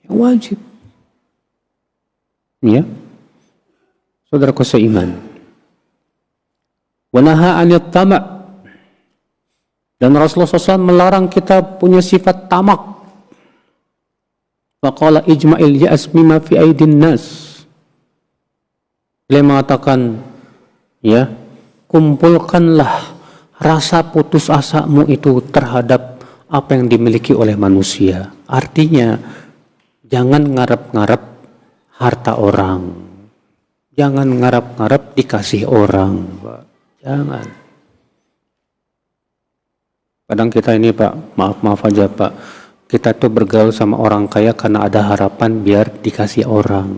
Speaker 1: Yang wajib. Ya. Saudaraku seiman. Wa naha 'anil tama'. Dan Rasulullah SAW melarang kita punya sifat tamak. Wa qala ijma'il ya'as mimma fi aidin nas. Beliau mengatakan, ya, kumpulkanlah rasa putus asamu itu terhadap apa yang dimiliki oleh manusia. Artinya, jangan ngarep-ngarep harta orang. Jangan ngarep-ngarep dikasih orang, Pak. Jangan. Kadang kita ini Pak, maaf aja Pak, kita tuh bergaul sama orang kaya karena ada harapan biar dikasih orang.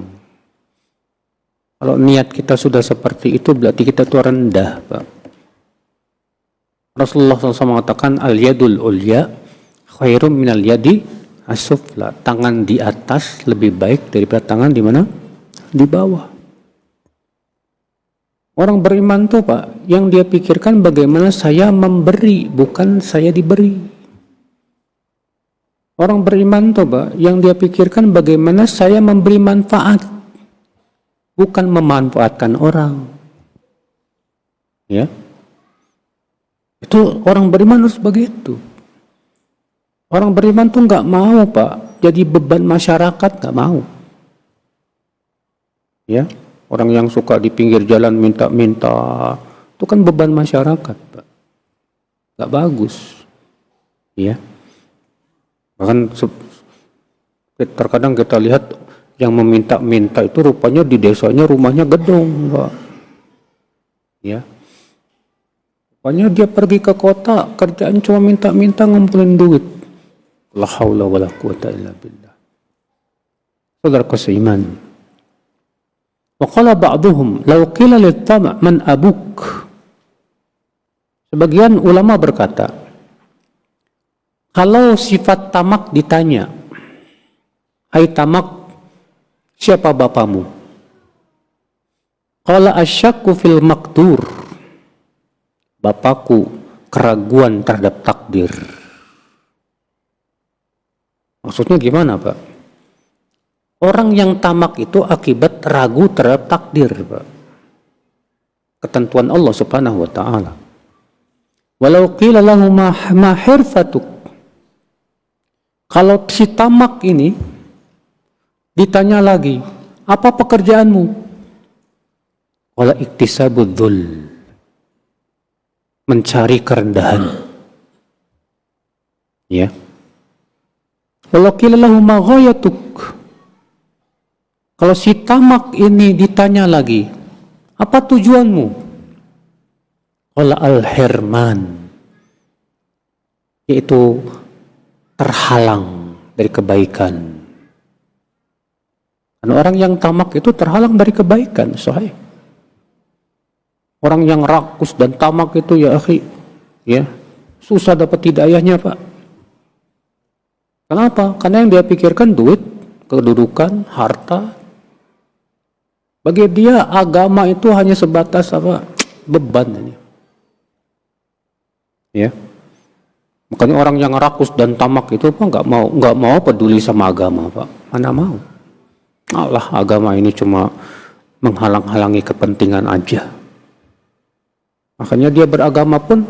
Speaker 1: Kalau niat kita sudah seperti itu, berarti kita tuh rendah Pak. Rasulullah SAW mengatakan al-yadul ulya khairum minal yadi as-sufla. Tangan di atas lebih baik daripada tangan di mana? Di bawah. Orang beriman tuh Pak, yang dia pikirkan bagaimana saya memberi, bukan saya diberi. Orang beriman tuh Pak, yang dia pikirkan bagaimana saya memberi manfaat, bukan memanfaatkan orang. Ya. Itu orang beriman harus begitu. Orang beriman tuh nggak mau Pak jadi beban masyarakat, nggak mau. Ya, orang yang suka di pinggir jalan minta-minta itu kan beban masyarakat Pak, nggak bagus. Ya, bahkan terkadang kita lihat yang meminta-minta itu rupanya di desanya rumahnya gedung Pak. Ya. Pokoknya dia pergi ke kota, kerjaan cuma minta-minta ngumpulin duit. La haula wala quwata illa billah. Saudaraku seiman. Wa qala ba'duhum law qila lit-tama' man abuk. Sebagian ulama berkata, kalau sifat tamak ditanya, hai tamak, siapa bapamu? Qala asyakku fil maqdur. Bapakku keraguan terhadap takdir. Maksudnya gimana, Pak? Orang yang tamak itu akibat ragu terhadap takdir, Pak. Ketentuan Allah Subhanahu wa taala. Walau qila lahu ma hirfatuk. Kalau si tamak ini ditanya lagi, apa pekerjaanmu? Wala iktisabud dzul. Mencari kerendahan. Ya. Walau qila lahu ma ghayatuk. Kalau si tamak ini ditanya lagi, apa tujuanmu? Wala al-hirman, yaitu terhalang dari kebaikan. Dan orang yang tamak itu terhalang dari kebaikan, sahih. Orang yang rakus dan tamak itu ya akhi, ya, susah dapat hidayahnya, Pak. Kenapa? Karena yang dia pikirkan duit, kedudukan, harta. Bagi dia agama itu hanya sebatas apa? Beban ini. Ya, makanya orang yang rakus dan tamak itu Pak nggak mau peduli sama agama, Pak. Mana mau? Allah, agama ini cuma menghalang-halangi kepentingan aja. Makanya dia beragama pun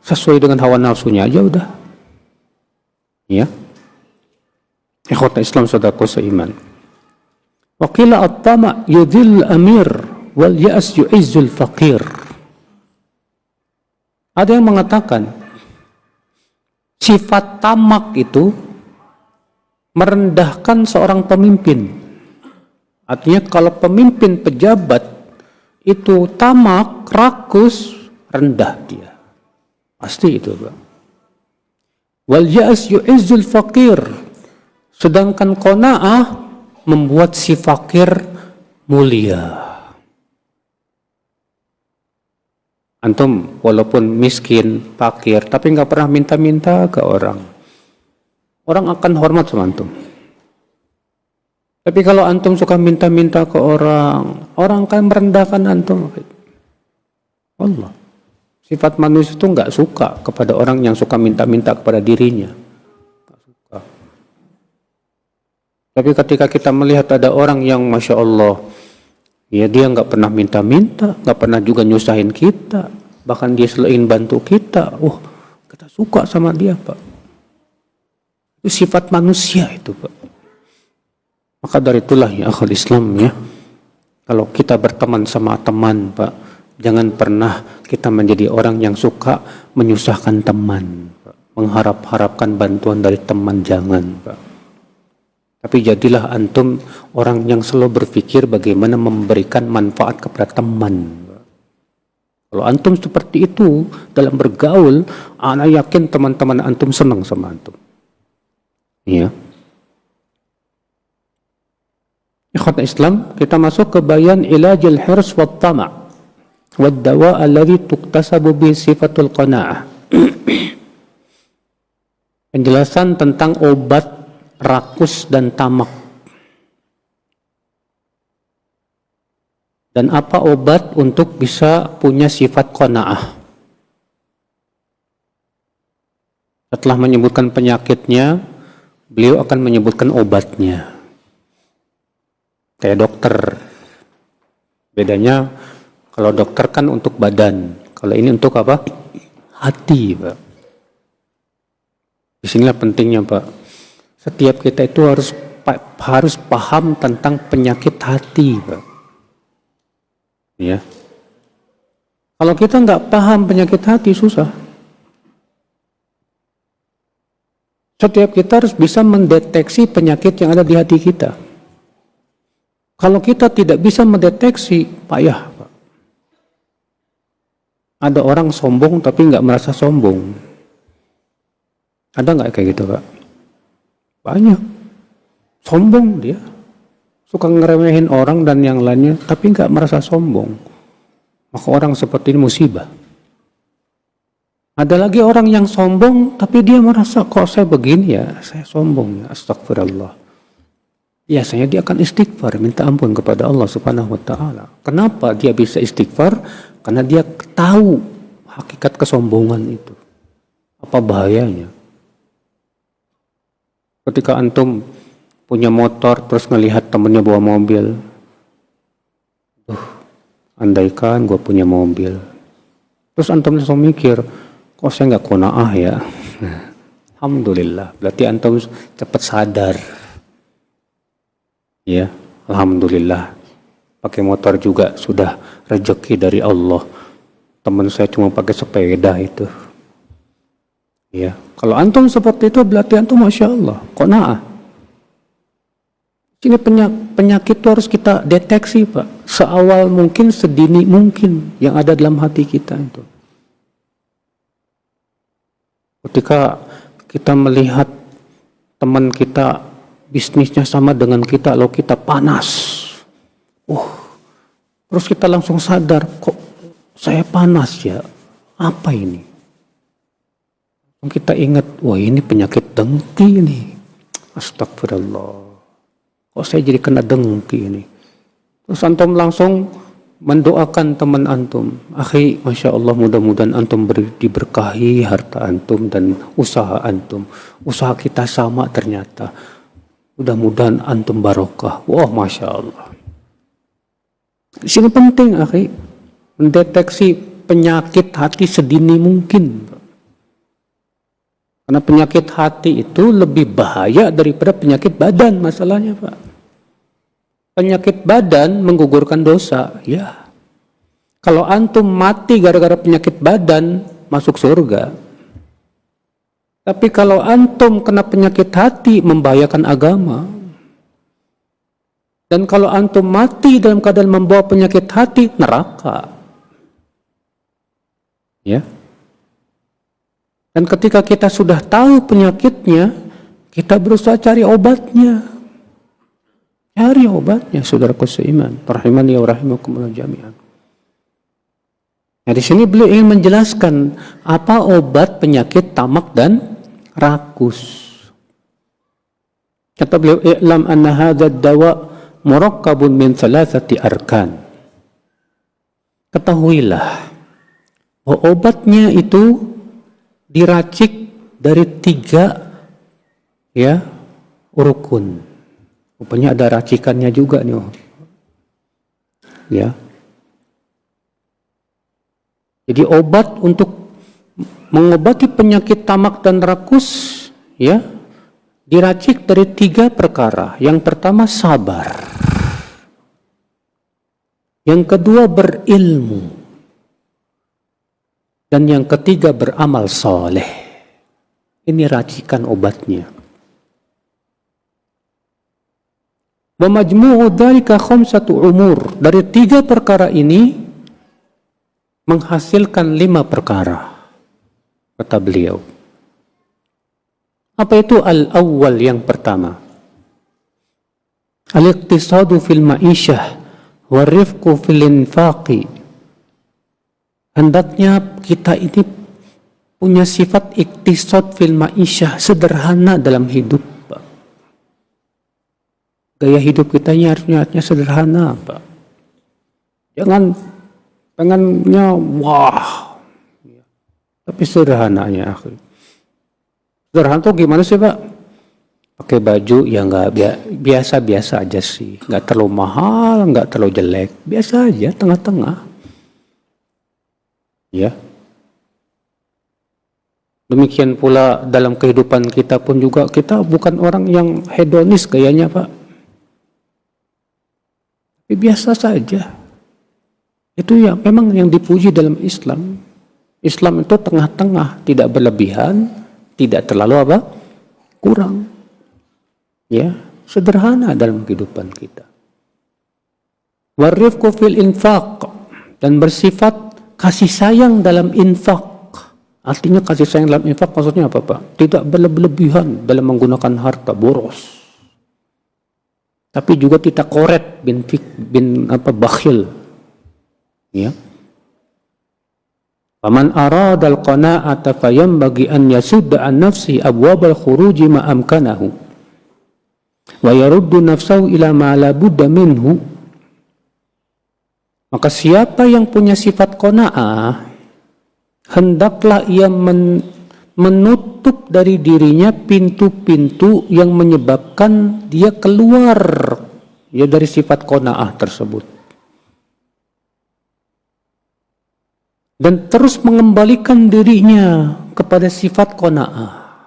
Speaker 1: sesuai dengan hawa nafsunya aja udah. Ya. Ikhwata Islam saudaraku seiman. Wa qila at-tama' yudhil amir wal ya'as yu'izzul faqir. Ada yang mengatakan sifat tamak itu merendahkan seorang pemimpin. Artinya kalau pemimpin pejabat itu tamak, rakus, rendah dia. Pasti itu, Pak. Wal ya'as yu'izzul faqir. Sedangkan qanaah membuat si fakir mulia. Antum walaupun miskin, fakir, tapi nggak pernah minta-minta ke orang. Orang akan hormat sama antum. Tapi kalau antum suka minta-minta ke orang, orang akan merendahkan antum. Allah. Sifat manusia itu nggak suka kepada orang yang suka minta-minta kepada dirinya. Nggak suka. Tapi ketika kita melihat ada orang yang Masya Allah, ya dia nggak pernah minta-minta, nggak pernah juga nyusahin kita, bahkan dia selain bantu kita. Kita suka sama dia, Pak. Itu sifat manusia itu, Pak. Maka dari itulah ya akhul Islam ya, kalau kita berteman sama teman, Pak, jangan pernah kita menjadi orang yang suka menyusahkan teman, Pak. Mengharap-harapkan bantuan dari teman, jangan, Pak. Tapi jadilah antum orang yang selalu berpikir bagaimana memberikan manfaat kepada teman. Kalau antum seperti itu dalam bergaul, ana yakin teman-teman antum senang sama antum. Ya. Ikhwan Islam, kita masuk ke bayan ilajil hirs wa tama' wa dawa alladhi tuktasabu bi sifatul qana'ah. Penjelasan tentang obat rakus dan tamak. Dan apa obat untuk bisa punya sifat qanaah? Setelah menyebutkan penyakitnya, beliau akan menyebutkan obatnya. Kayak dokter. Bedanya kalau dokter kan untuk badan, kalau ini untuk apa? Hati, Pak. Disinilah pentingnya, Pak. Setiap kita itu harus paham tentang penyakit hati, Pak. Ya. Kalau kita nggak paham penyakit hati, susah. Setiap kita harus bisa mendeteksi penyakit yang ada di hati kita. Kalau kita tidak bisa mendeteksi, payah, Pak. Ada orang sombong tapi nggak merasa sombong. Ada nggak kayak gitu, Pak? Banyak. Sombong dia. Suka ngeremehin orang dan yang lainnya, tapi nggak merasa sombong. Maka orang seperti ini musibah. Ada lagi orang yang sombong, tapi dia merasa, kok saya begini ya, saya sombong ya, astagfirullah. Biasanya dia akan istighfar, minta ampun kepada Allah Subhanahu wa Ta'ala. Kenapa dia bisa istighfar? Karena dia tahu hakikat kesombongan itu. Apa bahayanya? Ketika antum punya motor terus ngelihat temennya bawa mobil, andaikan gue punya mobil, terus antum langsung mikir, kok saya nggak qanaah ya? Alhamdulillah, berarti antum cepat sadar. Ya, alhamdulillah. Pakai motor juga sudah rezeki dari Allah. Teman saya cuma pakai sepeda itu. Ya, kalau antum seperti itu berarti antum masya Allah, qanaah. Ini penyakit itu harus kita deteksi, Pak, seawal mungkin, sedini mungkin yang ada dalam hati kita itu. Ketika kita melihat teman kita bisnisnya sama dengan kita, lalu kita panas, terus kita langsung sadar, kok saya panas ya, apa ini? Kita ingat, wah ini penyakit dengki nih. Astagfirullah. Kok saya jadi kena dengki ini? Terus antum langsung mendoakan teman antum. Akhi, masya Allah, mudah-mudahan antum diberkahi harta antum dan usaha antum. Usaha kita sama ternyata. Mudah-mudahan antum barokah. Wah, masya Allah. Di sini penting, akhi, mendeteksi penyakit hati sedini mungkin. Karena penyakit hati itu lebih bahaya daripada penyakit badan masalahnya, Pak. Penyakit badan menggugurkan dosa, ya. Kalau antum mati gara-gara penyakit badan, masuk surga. Tapi kalau antum kena penyakit hati, membahayakan agama. Dan kalau antum mati dalam keadaan membawa penyakit hati, neraka. Ya. Dan ketika kita sudah tahu penyakitnya, kita berusaha cari obatnya. Cari obatnya, saudaraku seiman. Rahimani wa rahimakumullah jami'an. Nah, di sini beliau ingin menjelaskan apa obat penyakit tamak dan rakus. Kata beliau, "I'lam anna hadzal dawa murakkabun min thalathati arkan." Ketahuilah bahwa obatnya itu diracik dari 3 ya rukun. Rupanya ada racikannya juga nih. Ya. Jadi obat untuk mengobati penyakit tamak dan rakus ya diracik dari 3 perkara. Yang pertama sabar. Yang kedua berilmu. Dan yang ketiga beramal soleh. Ini racikan obatnya. Wa majmu'u dzalika khamsatu umur. Dari 3 perkara ini menghasilkan 5 perkara. Kata beliau. Apa itu al-awwal yang pertama? Al-iqtisadu fil ma'isyah wa rifqu fil infaqi. Hendaknya kita ini punya sifat iktisad fil ma'isyah, sederhana dalam hidup, Pak. Gaya hidup kita harusnya sederhana, Pak. Jangan pengennya wah, tapi sederhananya, akhi. Sederhana tuh gimana sih, Pak? Pakai baju yang nggak biasa-biasa aja sih, nggak terlalu mahal, nggak terlalu jelek, biasa aja, tengah-tengah. Ya. Demikian pula dalam kehidupan kita pun juga kita bukan orang yang hedonis gayanya, Pak. Tapi biasa saja. Itu ya memang yang dipuji dalam Islam. Islam itu tengah-tengah, tidak berlebihan, tidak terlalu apa? Kurang. Ya, sederhana dalam kehidupan kita. Warifqu fil infaq, dan bersifat kasih sayang dalam infak. Artinya kasih sayang dalam infak maksudnya apa, Pak? Tidak berlebihan dalam menggunakan harta, boros. Tapi juga tidak koret bin bakhil. Ya. Faman aradal qana'ata fayambagi an yasudda an nafsi abwabal khuruji ma amkanahu wa yaruddu nafsahu ila ma la budda minhu. Maka siapa yang punya sifat qanaah, hendaklah ia menutup dari dirinya pintu-pintu yang menyebabkan dia keluar ya dari sifat qanaah tersebut, dan terus mengembalikan dirinya kepada sifat qanaah.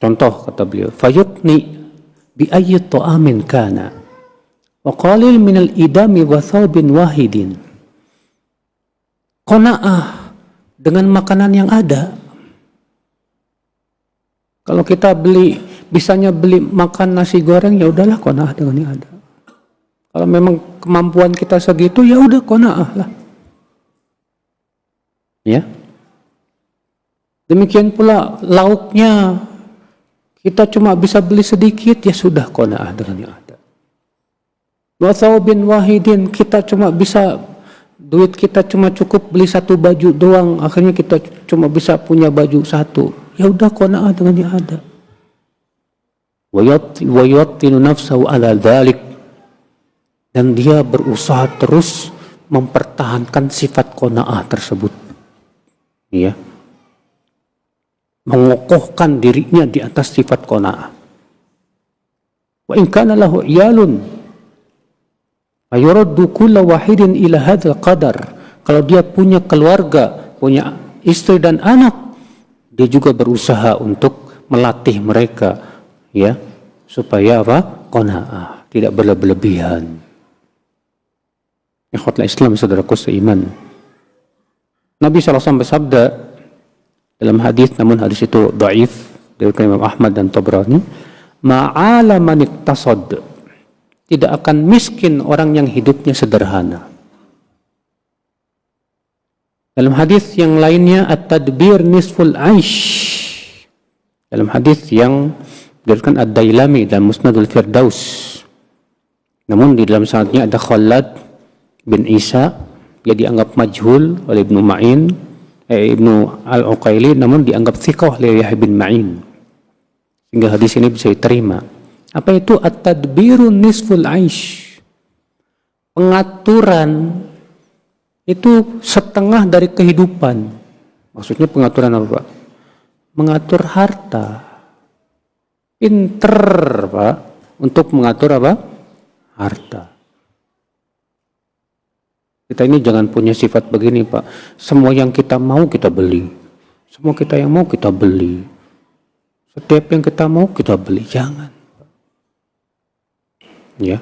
Speaker 1: Contoh kata beliau, fayutni bi ayyi ta'amin kana wa qalil minal idami wa thawbin wahidin. Qanaah dengan makanan yang ada. Kalau kita bisanya beli makan nasi goreng, ya udahlah qanaah dengan yang ada. Kalau memang kemampuan kita segitu, ya udah qanaah lah. Ya. Demikian pula lauknya kita cuma bisa beli sedikit, ya sudah qanaah dengan yang ada. Wa thawbin wahidin, kita cuma bisa duit kita cuma cukup beli satu baju doang, akhirnya kita cuma bisa punya baju satu, ya udah qanaah dengan yang ada. Wa yattinu nafsahu ala dzalik, dan dia berusaha terus mempertahankan sifat qanaah tersebut, ya, mengokohkan dirinya di atas sifat qanaah. Wa in kana lahu iyalun ayuraddu kulla wahidin ila hadzal qadar. Kalau dia punya keluarga, punya istri dan anak, dia juga berusaha untuk melatih mereka, ya, supaya apa? Qanaah, tidak berlebihan. Ikhwatul Islam, saudaraku seiman. Nabi SAW bersabda dalam hadis, namun hadis itu dhaif, dari Imam Ahmad dan Tabrani, ma'ala man iktasad, tidak akan miskin orang yang hidupnya sederhana. Dalam hadis yang lainnya, at-tadbir nisful aish. Dalam hadis yang diriwayatkan Ad-Dailami dalam Musnadul Firdaus. Namun di dalam sanadnya ada Khalad bin Isa, dia dianggap majhul oleh Ibnu Al-Uqaili, namun dianggap thiqah oleh Yahya bin Ma'in. Sehingga hadis ini bisa diterima. Apa itu at-tadbirun nisful aish? Pengaturan itu setengah dari kehidupan. Maksudnya pengaturan apa, Pak? Mengatur harta. Pinter, Pak, untuk mengatur apa? Harta. Kita ini jangan punya sifat begini, Pak. Semua yang kita mau kita beli. Semua kita yang mau kita beli. Setiap yang kita mau kita beli. Jangan. Ya,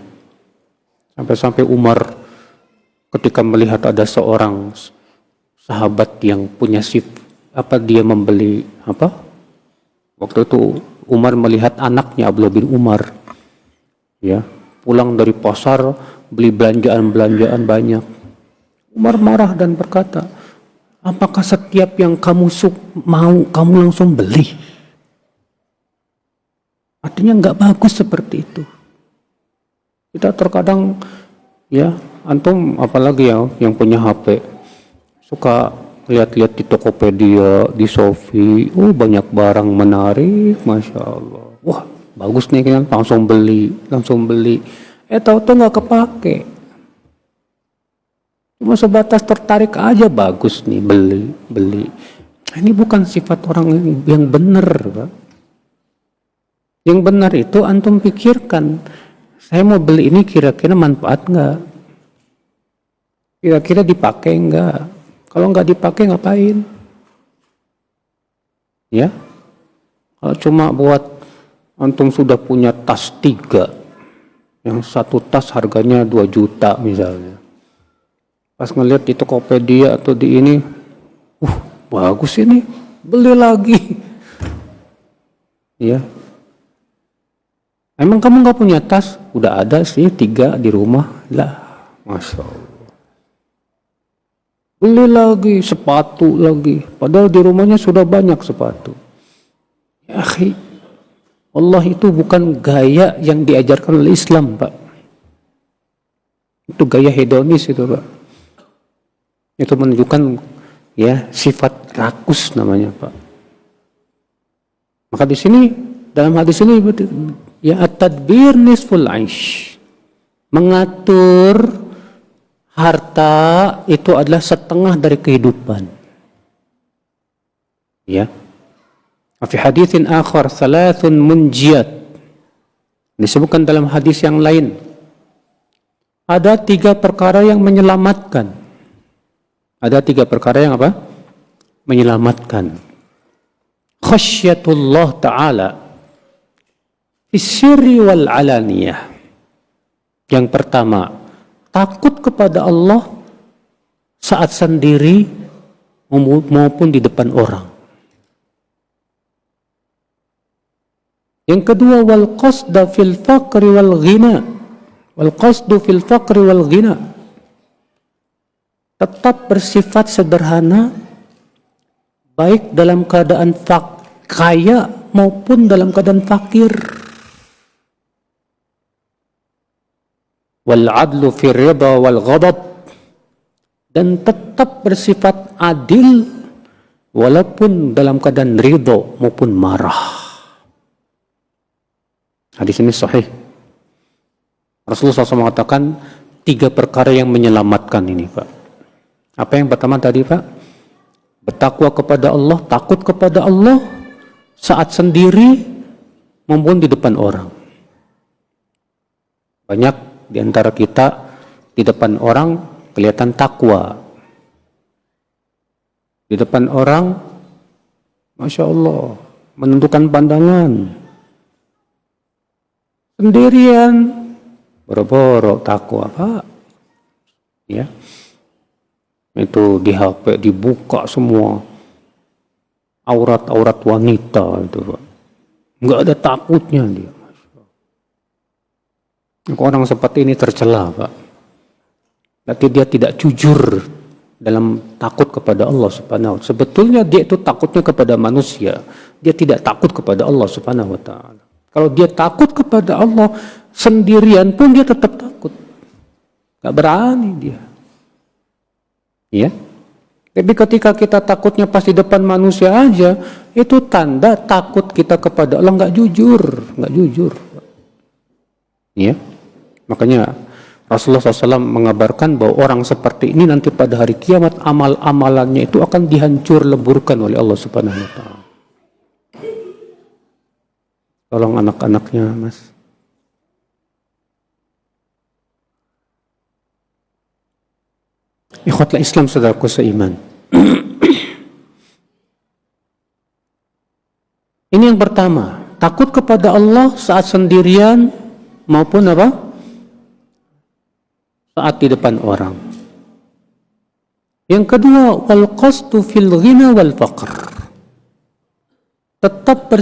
Speaker 1: sampai Umar ketika melihat ada seorang sahabat yang punya dia membeli waktu itu Umar melihat anaknya Abdullah bin Umar, ya, pulang dari pasar beli belanjaan banyak. Umar marah dan berkata, apakah setiap yang kamu mau kamu langsung beli? Artinya nggak bagus seperti itu. Kita terkadang, ya, antum apalagi ya yang punya HP, suka lihat-lihat di Tokopedia, di Shopee, banyak barang menarik, Masya Allah. Wah, bagus nih kan, langsung beli. Tahu-tahu nggak kepake. Cuma sebatas tertarik aja, bagus nih, beli. Ini bukan sifat orang yang benar, Pak. Yang benar itu antum pikirkan, saya mau beli ini kira-kira manfaat nggak? Kira-kira dipakai nggak? Kalau nggak dipakai ngapain? Ya, kalau cuma buat antum sudah punya tas 3, yang satu tas harganya 2 juta misalnya. Pas ngelihat di Tokopedia atau di ini, bagus ini, beli lagi. Ya. Emang kamu nggak punya tas? Udah ada sih 3 di rumah lah, Masya Allah. beli lagi sepatu lagi, padahal di rumahnya sudah banyak sepatu. Ya akhi, Allah itu bukan gaya yang diajarkan oleh Islam, Pak. Itu gaya hedonis itu, Pak. Itu menunjukkan ya sifat rakus namanya, Pak. Maka di sini dalam hadis ini ya at-tadbir nisful aish. Mengatur harta itu adalah setengah dari kehidupan. Ya. Fi haditsin akhar thalathun munjiyat. Disebutkan dalam hadis yang lain. Ada 3 perkara yang menyelamatkan. Ada 3 perkara yang apa? Menyelamatkan. Khasyatullah ta'ala Isirri wal alaniyah. Yang pertama, takut kepada Allah saat sendiri maupun di depan orang. Yang kedua, wal qasda fil faqri wal ghina. Wal qasdu fil faqri wal ghina. Tetap bersifat sederhana baik dalam keadaan kaya maupun dalam keadaan fakir. Wal adlu fi ridha wal ghadab, dan tetap bersifat adil walaupun dalam keadaan ridho maupun marah. Hadis ini sahih. Rasulullah SAW mengatakan 3 perkara yang menyelamatkan ini, Pak. Apa yang pertama tadi, Pak? Bertakwa kepada Allah, takut kepada Allah saat sendiri maupun di depan orang. Banyak di antara kita di depan orang kelihatan takwa. Di depan orang, Masya Allah, menentukan pandangan. Sendirian, boro-boro takwa, Pak. Ya. Itu di HP dibuka semua aurat-aurat wanita itu, Pak. Nggak ada takutnya dia. Orang seperti ini tercela, Pak. Berarti dia tidak jujur dalam takut kepada Allah Subhanahu wa ta'ala. Sebetulnya dia itu takutnya kepada manusia. Dia tidak takut kepada Allah Subhanahu wa ta'ala. Kalau dia takut kepada Allah sendirian pun dia tetap takut. Nggak berani dia. Ya, tapi ketika kita takutnya pas di depan manusia aja, itu tanda takut kita kepada Allah nggak jujur. Ya, makanya Rasulullah SAW mengabarkan bahwa orang seperti ini nanti pada hari kiamat amal-amalannya itu akan dihancur leburkan oleh Allah Subhanahu Wa Taala. Tolong anak-anaknya, Mas. Ikhwatul Islam, saudaraku seiman. Ini yang pertama, takut kepada Allah saat sendirian maupun apa? Saat di depan orang. Yang kedua, wal qasdu fil ghina wal faqr. Tetap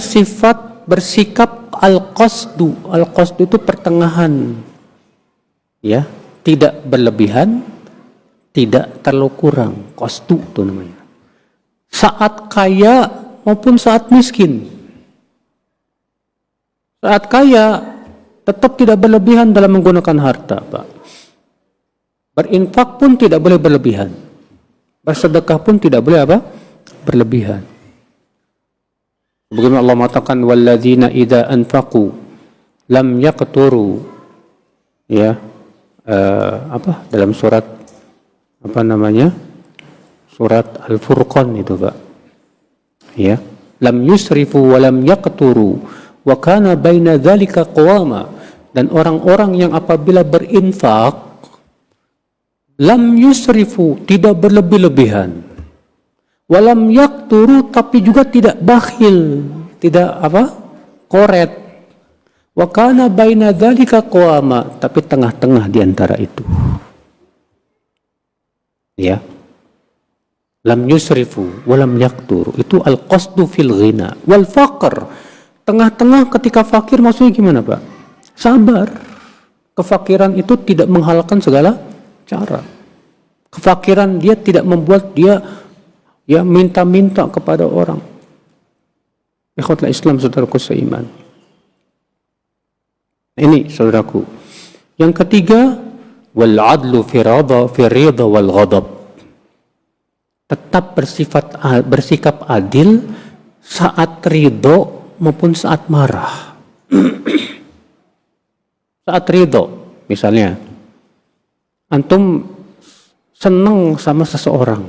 Speaker 1: bersikap al-qasdu. Al-qasdu itu pertengahan. Ya, tidak berlebihan, tidak terlalu kurang. Qasdu itu namanya. Saat kaya maupun saat miskin. Saat kaya tetap tidak berlebihan dalam menggunakan harta, Pak. Berinfak pun tidak boleh berlebihan. Bersedekah pun tidak boleh apa? Berlebihan. Bagaimana Allah mengatakan walladzina idza anfaqu lam yaqturu, ya, dalam surat apa namanya? Surat Al-Furqan itu, Pak. Ya, lam yusrifu wa lam yaqturu wa kana baina dzalika qawama. Dan orang-orang yang apabila berinfak lam yusrifu, tidak berlebih-lebihan, walam yakturu, tapi juga tidak bakhil, tidak apa? Koret. Wa kana baina dzalika qawama, tapi tengah-tengah di antara itu. Ya. Lam yusrifu walam yakturu, itu al-qasdu fil ghina wal faqr. Tengah-tengah ketika fakir maksudnya gimana, Pak? Sabar. Kefakiran itu tidak menghalalkan segala cara. Kefakiran dia tidak membuat dia minta-minta kepada orang. Ikhwatul Islam, saudaraku seiman. Ini saudaraku. Yang ketiga, wal adlu fi ridha wal ghadab. Tetap bersikap adil saat ridho maupun saat marah. Saat ridho, misalnya antum senang sama seseorang.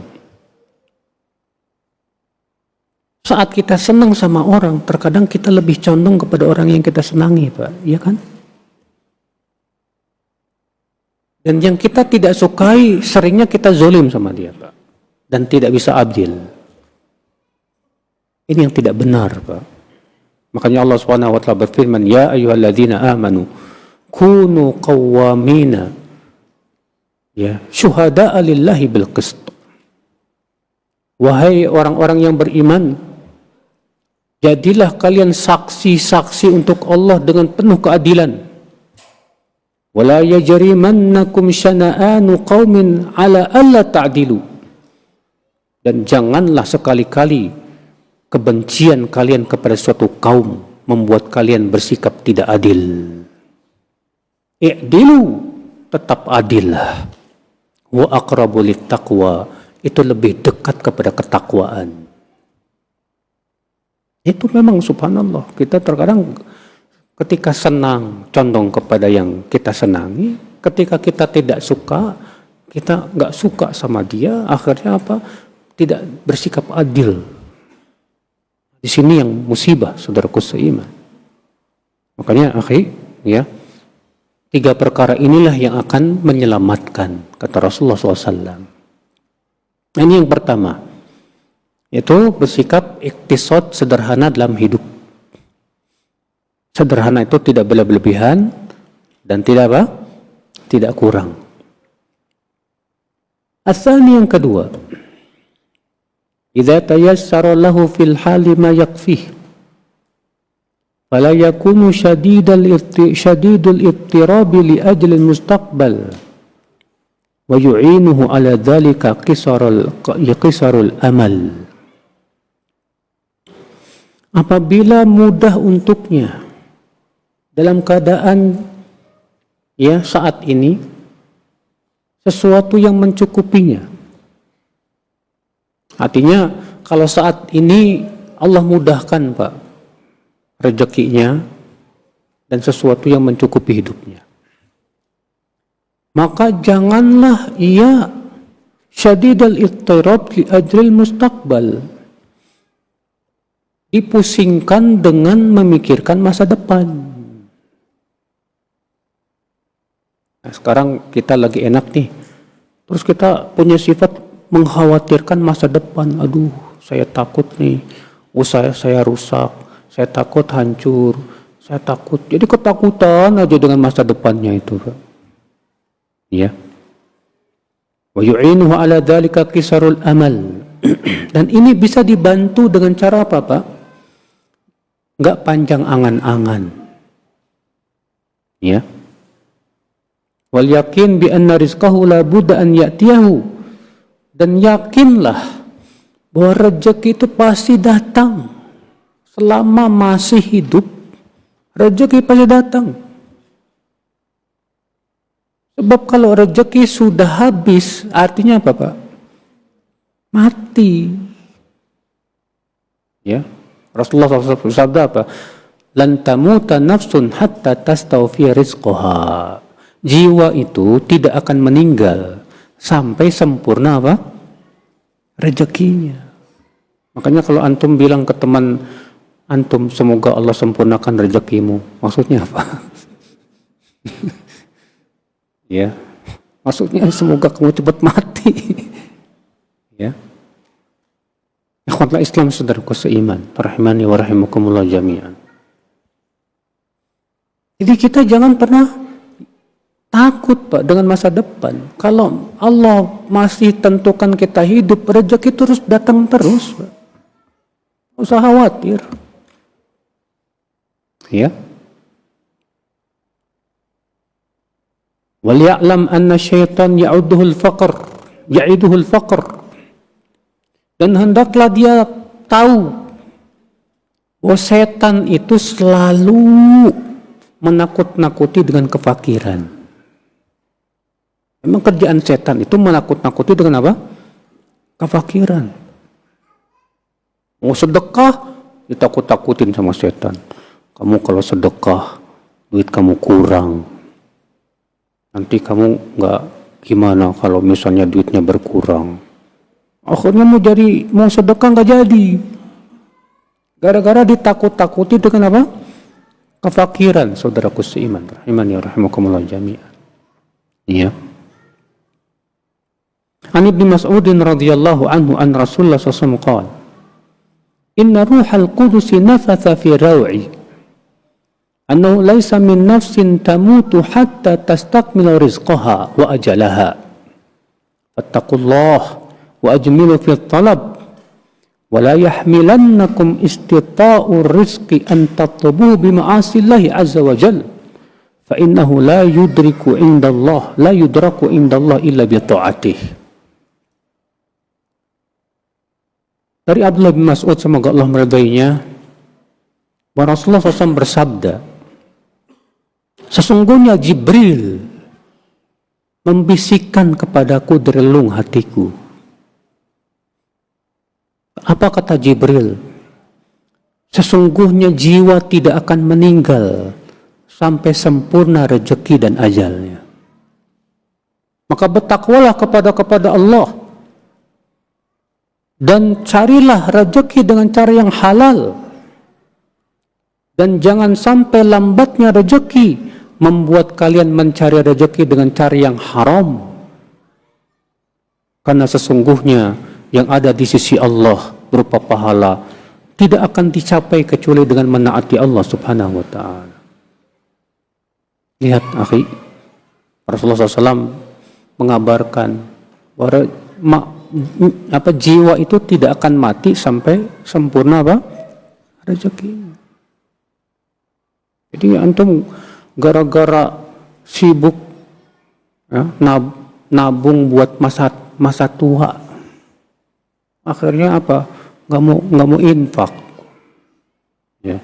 Speaker 1: Saat kita senang sama orang, terkadang kita lebih condong kepada orang yang kita senangi, Pak. Iya kan? Dan yang kita tidak sukai, seringnya kita zolim sama dia, Pak. Dan tidak bisa adil. Ini yang tidak benar, Pak. Makanya Allah Subhanahu wa taala berfirman, "Ya ayyuhalladzina amanu kunu qawwamina syuhada'a lillahi bil qist." Wahai orang-orang yang beriman, jadilah kalian saksi-saksi untuk Allah dengan penuh keadilan. Wala yajrimannakum syana'anu qaumin ala alla ta'dilu. Dan janganlah sekali-kali kebencian kalian kepada suatu kaum membuat kalian bersikap tidak adil. I'dilu, tetap adillah. Wa aqrabu littaqwa, itu lebih dekat kepada ketakwaan. Itu memang subhanallah, kita terkadang ketika senang condong kepada yang kita senangi, ketika kita tidak suka, kita nggak suka sama dia, akhirnya apa? Tidak bersikap adil. Di sini yang musibah, saudaraku seiman. Makanya ya, 3 perkara inilah yang akan menyelamatkan, kata Rasulullah SAW. Ini yang pertama, yaitu bersikap iktisad, sederhana dalam hidup. Sederhana itu tidak berlebihan dan tidak kurang. Asal yang kedua, idza tayassara lahu fil hali ma yakfih fala yakunu syadidul ittirab li ajli al mustaqbal wa yu'inuhu ala dhalika qisarul amal. Apabila mudah untuknya dalam keadaan saat ini sesuatu yang mencukupinya. Artinya kalau saat ini Allah mudahkan, Pak, rezekinya dan sesuatu yang mencukupi hidupnya, maka janganlah ia syadidal ittirab li ajril mustaqbal, dipusingkan dengan memikirkan masa depan. Nah, sekarang kita lagi enak nih, terus kita punya sifat mengkhawatirkan masa depan. Aduh, saya takut nih, usaha saya rusak, saya takut hancur, saya takut. Jadi ketakutan aja dengan masa depannya itu, Pak. Ya. Wa yu'inuhu ala dzalika qisarul amal. Dan ini bisa dibantu dengan cara apa, Pak? Enggak panjang angan-angan. Ya. Wal yakin bi anna rizqahu la budda an ya'tiyahu. Dan yakinlah bahwa rezeki itu pasti datang. Selama masih hidup, rezeki pasti datang. Sebab kalau rezeki sudah habis, artinya apa, Pak? Mati. Ya, Rasulullah SAW bersabda apa? Lan tamuta nafsun hatta tastawfi rizqaha. Jiwa itu tidak akan meninggal sampai sempurna apa? Rezekinya. Makanya kalau antum bilang ke teman antum, semoga Allah sempurnakan rezekimu, maksudnya apa? Ya, maksudnya semoga kamu cepat mati. Ya. Ikhwatul Islam, saudaraku seiman, rahimani wa rahimakumullah jami'an. Jadi kita jangan pernah takut, Pak, dengan masa depan. Kalau Allah masih tentukan kita hidup, rezeki terus datang terus, Pak. Tidak usah khawatir. Ya. Wal ya'lam anna syaitan ya'udduhul faqr. ya'iduhul faqr. Dan hendaklah dia tahu bahwa setan itu selalu menakut-nakuti dengan kefakiran. Memang kerjaan setan itu menakut-nakuti dengan apa? Kefakiran. Mau sedekah, ditakut-takutin sama setan. Kamu kalau sedekah, duit kamu kurang. Nanti kamu nggak gimana kalau misalnya duitnya berkurang. Akhirnya mau sedekah nggak jadi. Gara-gara ditakut-takuti dengan apa? Kefakiran, saudaraku seiman. Rahimani wa rahimakumullah jami'an. Iya. An Ibnu Mas'ud radhiyallahu anhu an Rasulullah sallallahu alaihi wasallam qala: "Inna ruhal qudus nafatha fi raw'i annahu laysa min nafsin tamutu hatta tastakmila rizqaha wa ajalaha. Fattaqullaha wa ajmilu fi talab wa la yahmilannakum istita'ur rizqi an tatlubuhu bi ma'asillahi azza wa jalla fa innahu la yudraku indallah illa bi ta'atihi." Dari Abdullah bin Mas'ud, semoga Allah meridainya, bahwa Rasulullah SAW bersabda, sesungguhnya Jibril membisikkan kepadaku di relung hatiku. Apa kata Jibril? Sesungguhnya jiwa tidak akan meninggal sampai sempurna rezeki dan ajalnya. Maka bertakwalah kepada Allah dan carilah rezeki dengan cara yang halal, dan jangan sampai lambatnya rezeki membuat kalian mencari rezeki dengan cara yang haram, karena sesungguhnya yang ada di sisi Allah berupa pahala tidak akan dicapai kecuali dengan menaati Allah subhanahu wa ta'ala. Lihat akhi, Rasulullah SAW mengabarkan bahwa jiwa itu tidak akan mati sampai sempurna rezeki. Jadi antum gara-gara sibuk nabung buat masa tua, akhirnya apa? Nggak mau infak. Ya.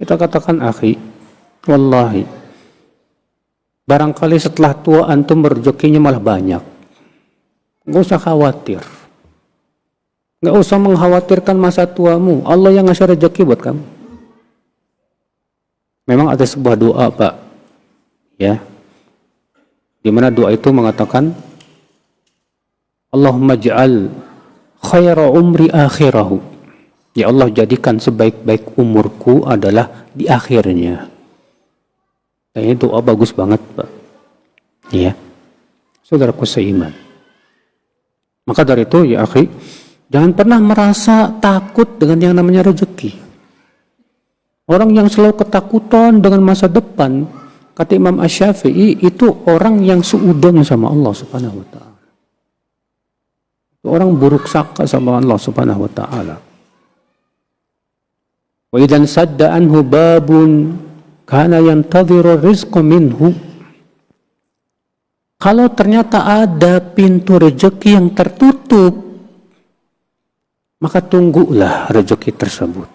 Speaker 1: Kita katakan akhi, wallahi, barangkali setelah tua antum rezekinya malah banyak. Nggak usah khawatir. Nggak usah mengkhawatirkan masa tuamu. Allah yang ngasih rezeki buat kamu. Memang ada sebuah doa, Pak. Ya. Di mana doa itu mengatakan, Allahumma ja'al khaira umri akhirahu. Ya Allah, jadikan sebaik-baik umurku adalah di akhirnya. Nah, ini doa bagus banget, Pak. Ya. Saudaraku seiman. Maka dari itu ya akhi, jangan pernah merasa takut dengan yang namanya rezeki. Orang yang selalu ketakutan dengan masa depan, kata Imam Asy-Syafi'i, itu orang yang suudzon sama Allah subhanahu wa ta'ala. Orang buruk sangka sama Allah subhanahu wa ta'ala. Wa idzan sadda anhu babun kana yantadhiru rizqa minhu. Kalau ternyata ada pintu rezeki yang tertutup, maka tunggulah rezeki tersebut.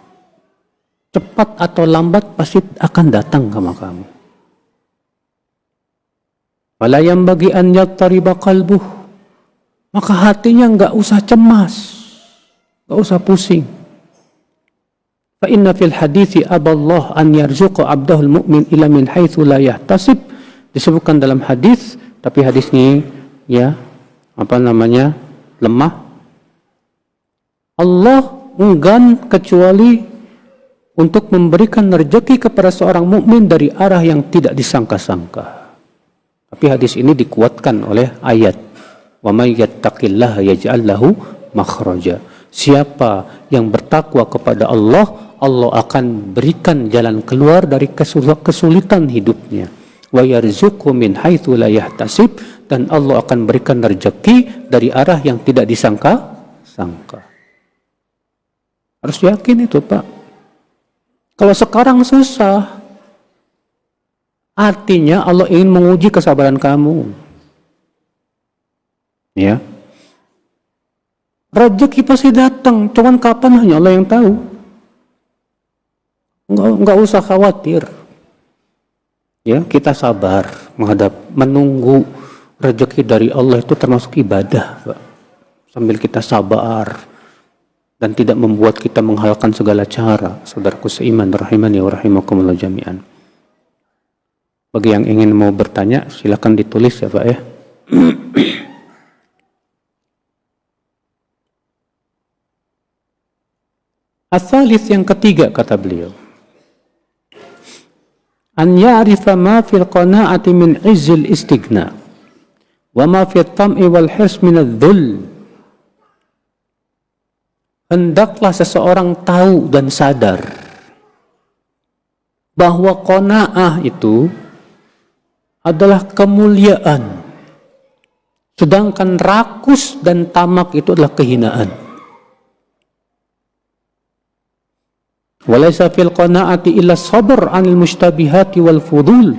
Speaker 1: Cepat atau lambat pasti akan datang sama kamu. Wala yanbaghi an yattariba qalbuh. Maka hatinya nggak usah cemas, nggak usah pusing. Fa inna fil hadithi aballah an yarzuqa abdahul mu'min ila min haitsu la yahtasib. Disebutkan dalam hadis, tapi hadis ini lemah. Allah enggan kecuali untuk memberikan rezeki kepada seorang mukmin dari arah yang tidak disangka-sangka. Tapi hadis ini dikuatkan oleh ayat, wa may yattaqillaha yaj'al lahu makhraja. Siapa yang bertakwa kepada Allah, Allah akan berikan jalan keluar dari kesulitan hidupnya. Wa yarzuqhu min haitsu la yahtasib, dan Allah akan berikan rezeki dari arah yang tidak disangka-sangka. Harus yakin itu, Pak. Kalau sekarang susah, artinya Allah ingin menguji kesabaran kamu. Ya. Rezeki pasti datang, cuman kapan hanya Allah yang tahu. Enggak usah khawatir. Ya, kita sabar menunggu rezeki dari Allah itu termasuk ibadah, Pak. Sambil kita sabar dan tidak membuat kita menghalalkan segala cara. Saudaraku seiman rahimani wa rahimakumullah jami'an. Bagi yang ingin mau bertanya, silakan ditulis ya, Pak ya. As-salis yang ketiga kata beliau. An ya'rifa ma fil qana'ati min izzil istighna wa ma fil tam'i wal hirs min adh-dhul. Hendaklah seseorang tahu dan sadar bahwa qanaah itu adalah kemuliaan, sedangkan rakus dan tamak itu adalah kehinaan. Walaysa fil qanaati illa sabr 'anil mustabihati wal fudul.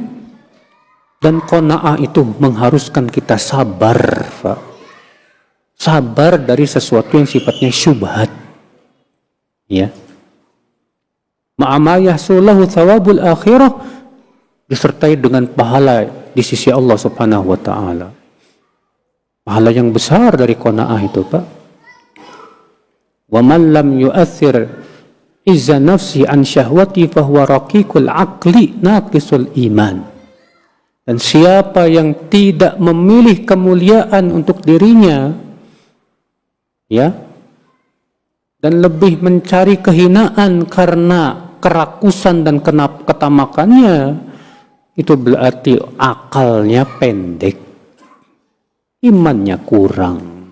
Speaker 1: Dan qanaah itu mengharuskan kita sabar, Pak. Sabar dari sesuatu yang sifatnya syubhat. Ya. Ma'ama yahsulahu thawabul akhirah, disertai dengan pahala di sisi Allah Subhanahu wa taala. Pahala yang besar dari qanaah itu, Pak. Wa man lam yu'athir izza nafsi an syahwati fahuwa raqiqul aqli naqisul iman. Dan siapa yang tidak memilih kemuliaan untuk dirinya, ya, dan lebih mencari kehinaan karena kerakusan dan ketamakannya, itu berarti akalnya pendek, imannya kurang.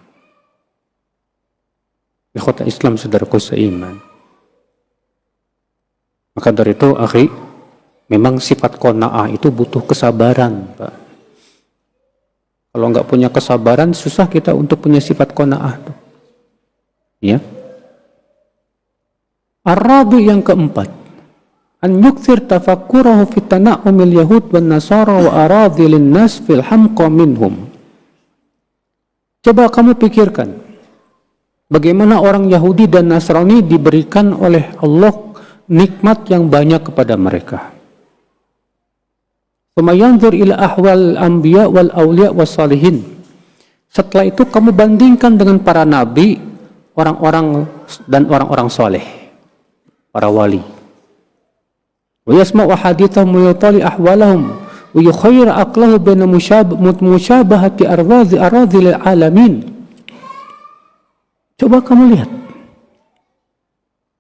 Speaker 1: Ikhwata Islam saudaraku seiman. Maka dari itu, akhi, memang sifat qanaah itu butuh kesabaran, Pak. Kalau nggak punya kesabaran, susah kita untuk punya sifat qanaah. Ya. Ar-rabi yang keempat, an yukthir tafakkurahu fi tana'umil yahud wan nasara wa aradhilin nas fil hamqa minhum. Coba kamu pikirkan, bagaimana orang Yahudi dan Nasrani diberikan oleh Allah nikmat yang banyak kepada mereka. Sumayanzur ila ahwal anbiya wal awliya was salihin. Setelah itu kamu bandingkan dengan para nabi, orang-orang dan orang-orang soleh, para wali. Wa yasma'u hadithahum wa yutali ahwalahum wa yukhayyir aqlahu baina musyabahati aradhil alamin. Coba kamu lihat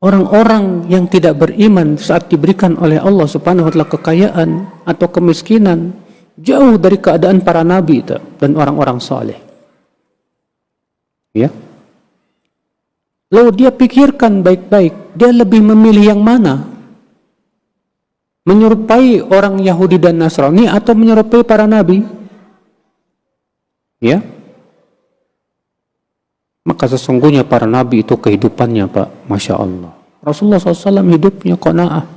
Speaker 1: orang-orang yang tidak beriman saat diberikan oleh Allah Subhanahu wa taala kekayaan atau kemiskinan jauh dari keadaan para nabi dan orang-orang saleh. Ya. Lalu dia pikirkan baik-baik, dia lebih memilih yang mana? Menyerupai orang Yahudi dan Nasrani atau menyerupai para nabi? Ya. Maka sesungguhnya para nabi itu kehidupannya, Pak, Masya Allah. Rasulullah SAW hidupnya qanaah.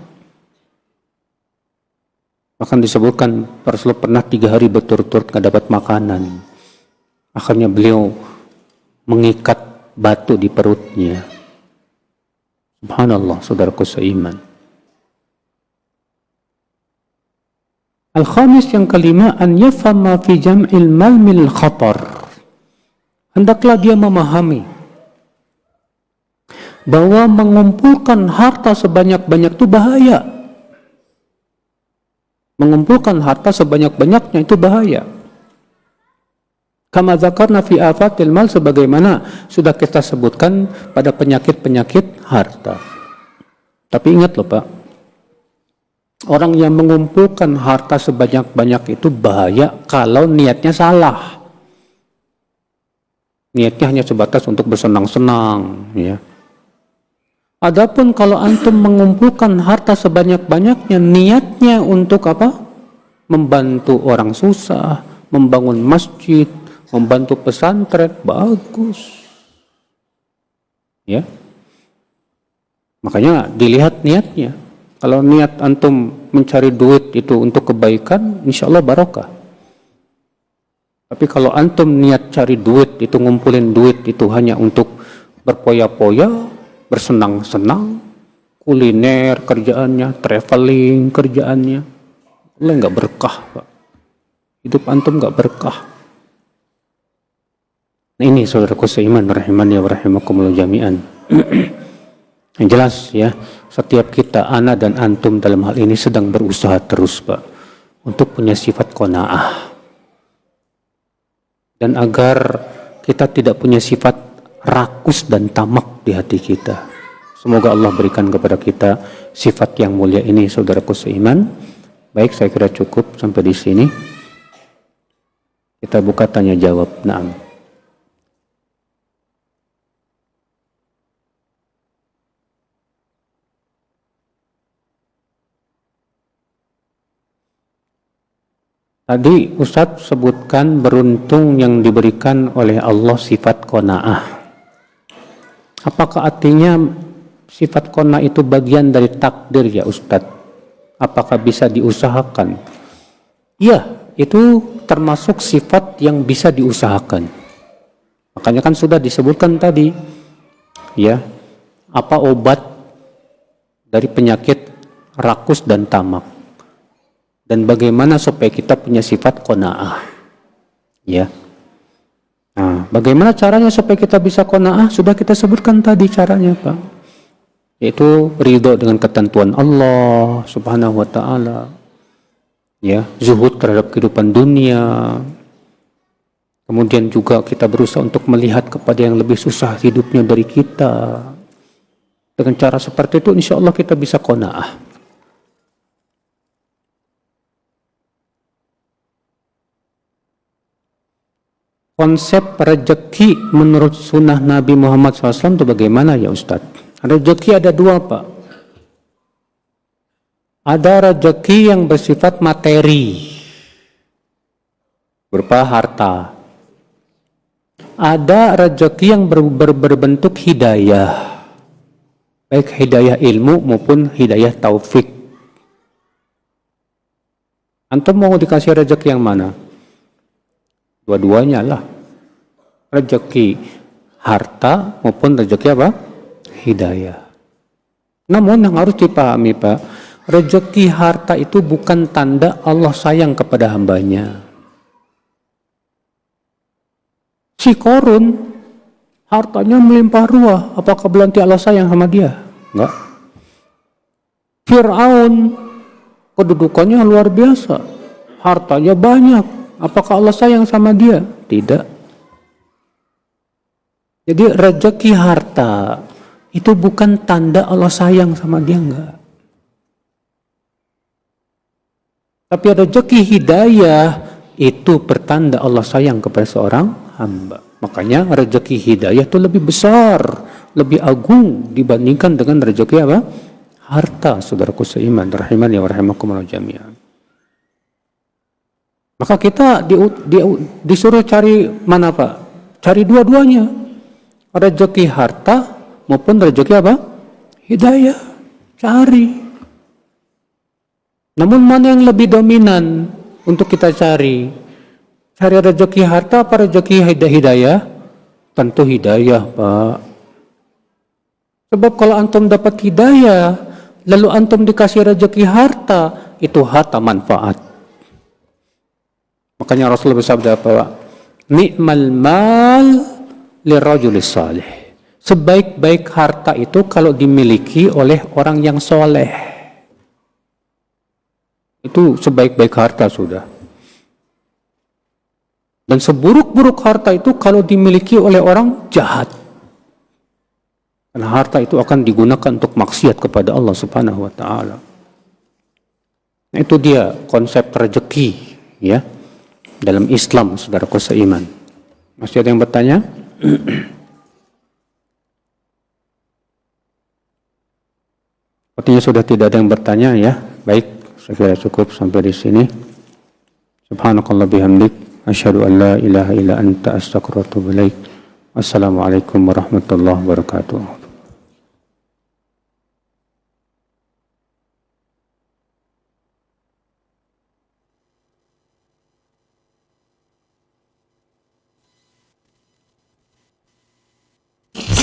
Speaker 1: Bahkan disebutkan Rasulullah pernah 3 hari berturut-turut nggak dapat makanan. Akhirnya beliau mengikat batu di perutnya. Subhanallah, saudaraku seiman. Al-khamis yang kelima, an yafhama fi jam'il mal min khatar. Hendaklah dia memahami bahwa mengumpulkan harta sebanyak-banyak itu bahaya. Mengumpulkan harta sebanyak-banyaknya itu bahaya. Kama dzakarna fi afatil mal, sebagaimana sudah kita sebutkan pada penyakit-penyakit harta. Tapi ingat loh, Pak, orang yang mengumpulkan harta sebanyak-banyak itu bahaya kalau niatnya salah. Niatnya hanya sebatas untuk bersenang-senang, ya. Adapun kalau antum mengumpulkan harta sebanyak-banyaknya, niatnya untuk apa? Membantu orang susah, membangun masjid, membantu pesantren, bagus. Ya. Makanya dilihat niatnya. Kalau niat antum mencari duit itu untuk kebaikan, insya Allah barokah. Tapi kalau antum niat cari duit itu, ngumpulin duit itu hanya untuk berpoya-poya, bersenang-senang, kuliner kerjaannya, traveling kerjaannya. Allah nggak berkah, Pak. Hidup antum nggak berkah. Nah ini saudaraku seiman rahimani wa rahimakumullah jami'an. Yang jelas ya, setiap kita, ana dan antum dalam hal ini sedang berusaha terus, Pak, untuk punya sifat qanaah. Dan agar kita tidak punya sifat rakus dan tamak di hati kita. Semoga Allah berikan kepada kita sifat yang mulia ini, saudaraku seiman. Baik, saya kira cukup sampai di sini. Kita buka tanya jawab. Naam. Tadi Ustadz sebutkan beruntung yang diberikan oleh Allah sifat qanaah. Apakah artinya sifat qanaah itu bagian dari takdir ya Ustadz? Apakah bisa diusahakan? Iya, itu termasuk sifat yang bisa diusahakan. Makanya kan sudah disebutkan tadi, ya, apa obat dari penyakit rakus dan tamak. Dan bagaimana supaya kita punya sifat qanaah, ya. Nah, bagaimana caranya supaya kita bisa qanaah? Sudah kita sebutkan tadi caranya, Pak. Yaitu ridho dengan ketentuan Allah Subhanahu wa taala. Ya, zuhud terhadap kehidupan dunia. Kemudian juga kita berusaha untuk melihat kepada yang lebih susah hidupnya dari kita. Dengan cara seperti itu insya Allah kita bisa qanaah. Konsep rezeki menurut sunnah Nabi Muhammad SAW itu bagaimana ya Ustadz? Rezeki ada dua, Pak. Ada rezeki yang bersifat materi, berupa harta. Ada rezeki yang berbentuk hidayah, baik hidayah ilmu maupun hidayah taufik. Antum mau dikasih rezeki yang mana? Dua-duanya lah. Rezeki harta maupun rezeki apa? Hidayah. Namun yang harus dipahami, Pak, rezeki harta itu bukan tanda Allah sayang kepada hambanya. Si Korun hartanya melimpah ruah, apakah berarti Allah sayang sama dia? Enggak. Fir'aun kedudukannya luar biasa, hartanya banyak, apakah Allah sayang sama dia? Tidak. Jadi rezeki harta itu bukan tanda Allah sayang sama dia, enggak. Tapi rezeki hidayah itu pertanda Allah sayang kepada seorang hamba. Makanya rezeki hidayah itu lebih besar, lebih agung dibandingkan dengan rezeki apa? Harta, saudaraku seiman, rahimani wa rahimakumullah jami'an. Maka kita disuruh cari mana, Pak? Cari dua-duanya. Rezeki harta maupun rezeki apa? Hidayah. Cari. Namun mana yang lebih dominan untuk kita cari? Cari rezeki harta apa rezeki hidayah? Tentu hidayah, Pak. Sebab kalau antum dapat hidayah, lalu antum dikasih rezeki harta, itu harta manfaat. Makanya Rasulullah bersabda apa, Pak? Ni'mal mal lirajulis salih. Sebaik-baik harta itu kalau dimiliki oleh orang yang soleh. Itu sebaik-baik harta sudah. Dan seburuk-buruk harta itu kalau dimiliki oleh orang jahat. Karena harta itu akan digunakan untuk maksiat kepada Allah Subhanahu wa taala. Nah, itu dia konsep rezeki, ya. Dalam Islam, saudaraku seiman. Masih ada yang bertanya? Sepertinya sudah tidak ada yang bertanya, ya. Baik, saya kira cukup sampai di sini. Subhanakallah bihamdik, asyhadu an la ilaha illa anta astaghfiruka wa atubu ilaik. Wassalamualaikum warahmatullahi wabarakatuh.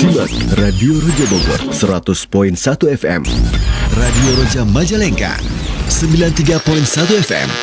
Speaker 2: Simak Radio Roja Bogor 100.1 FM, Radio Roja Majalengka 93.1 FM.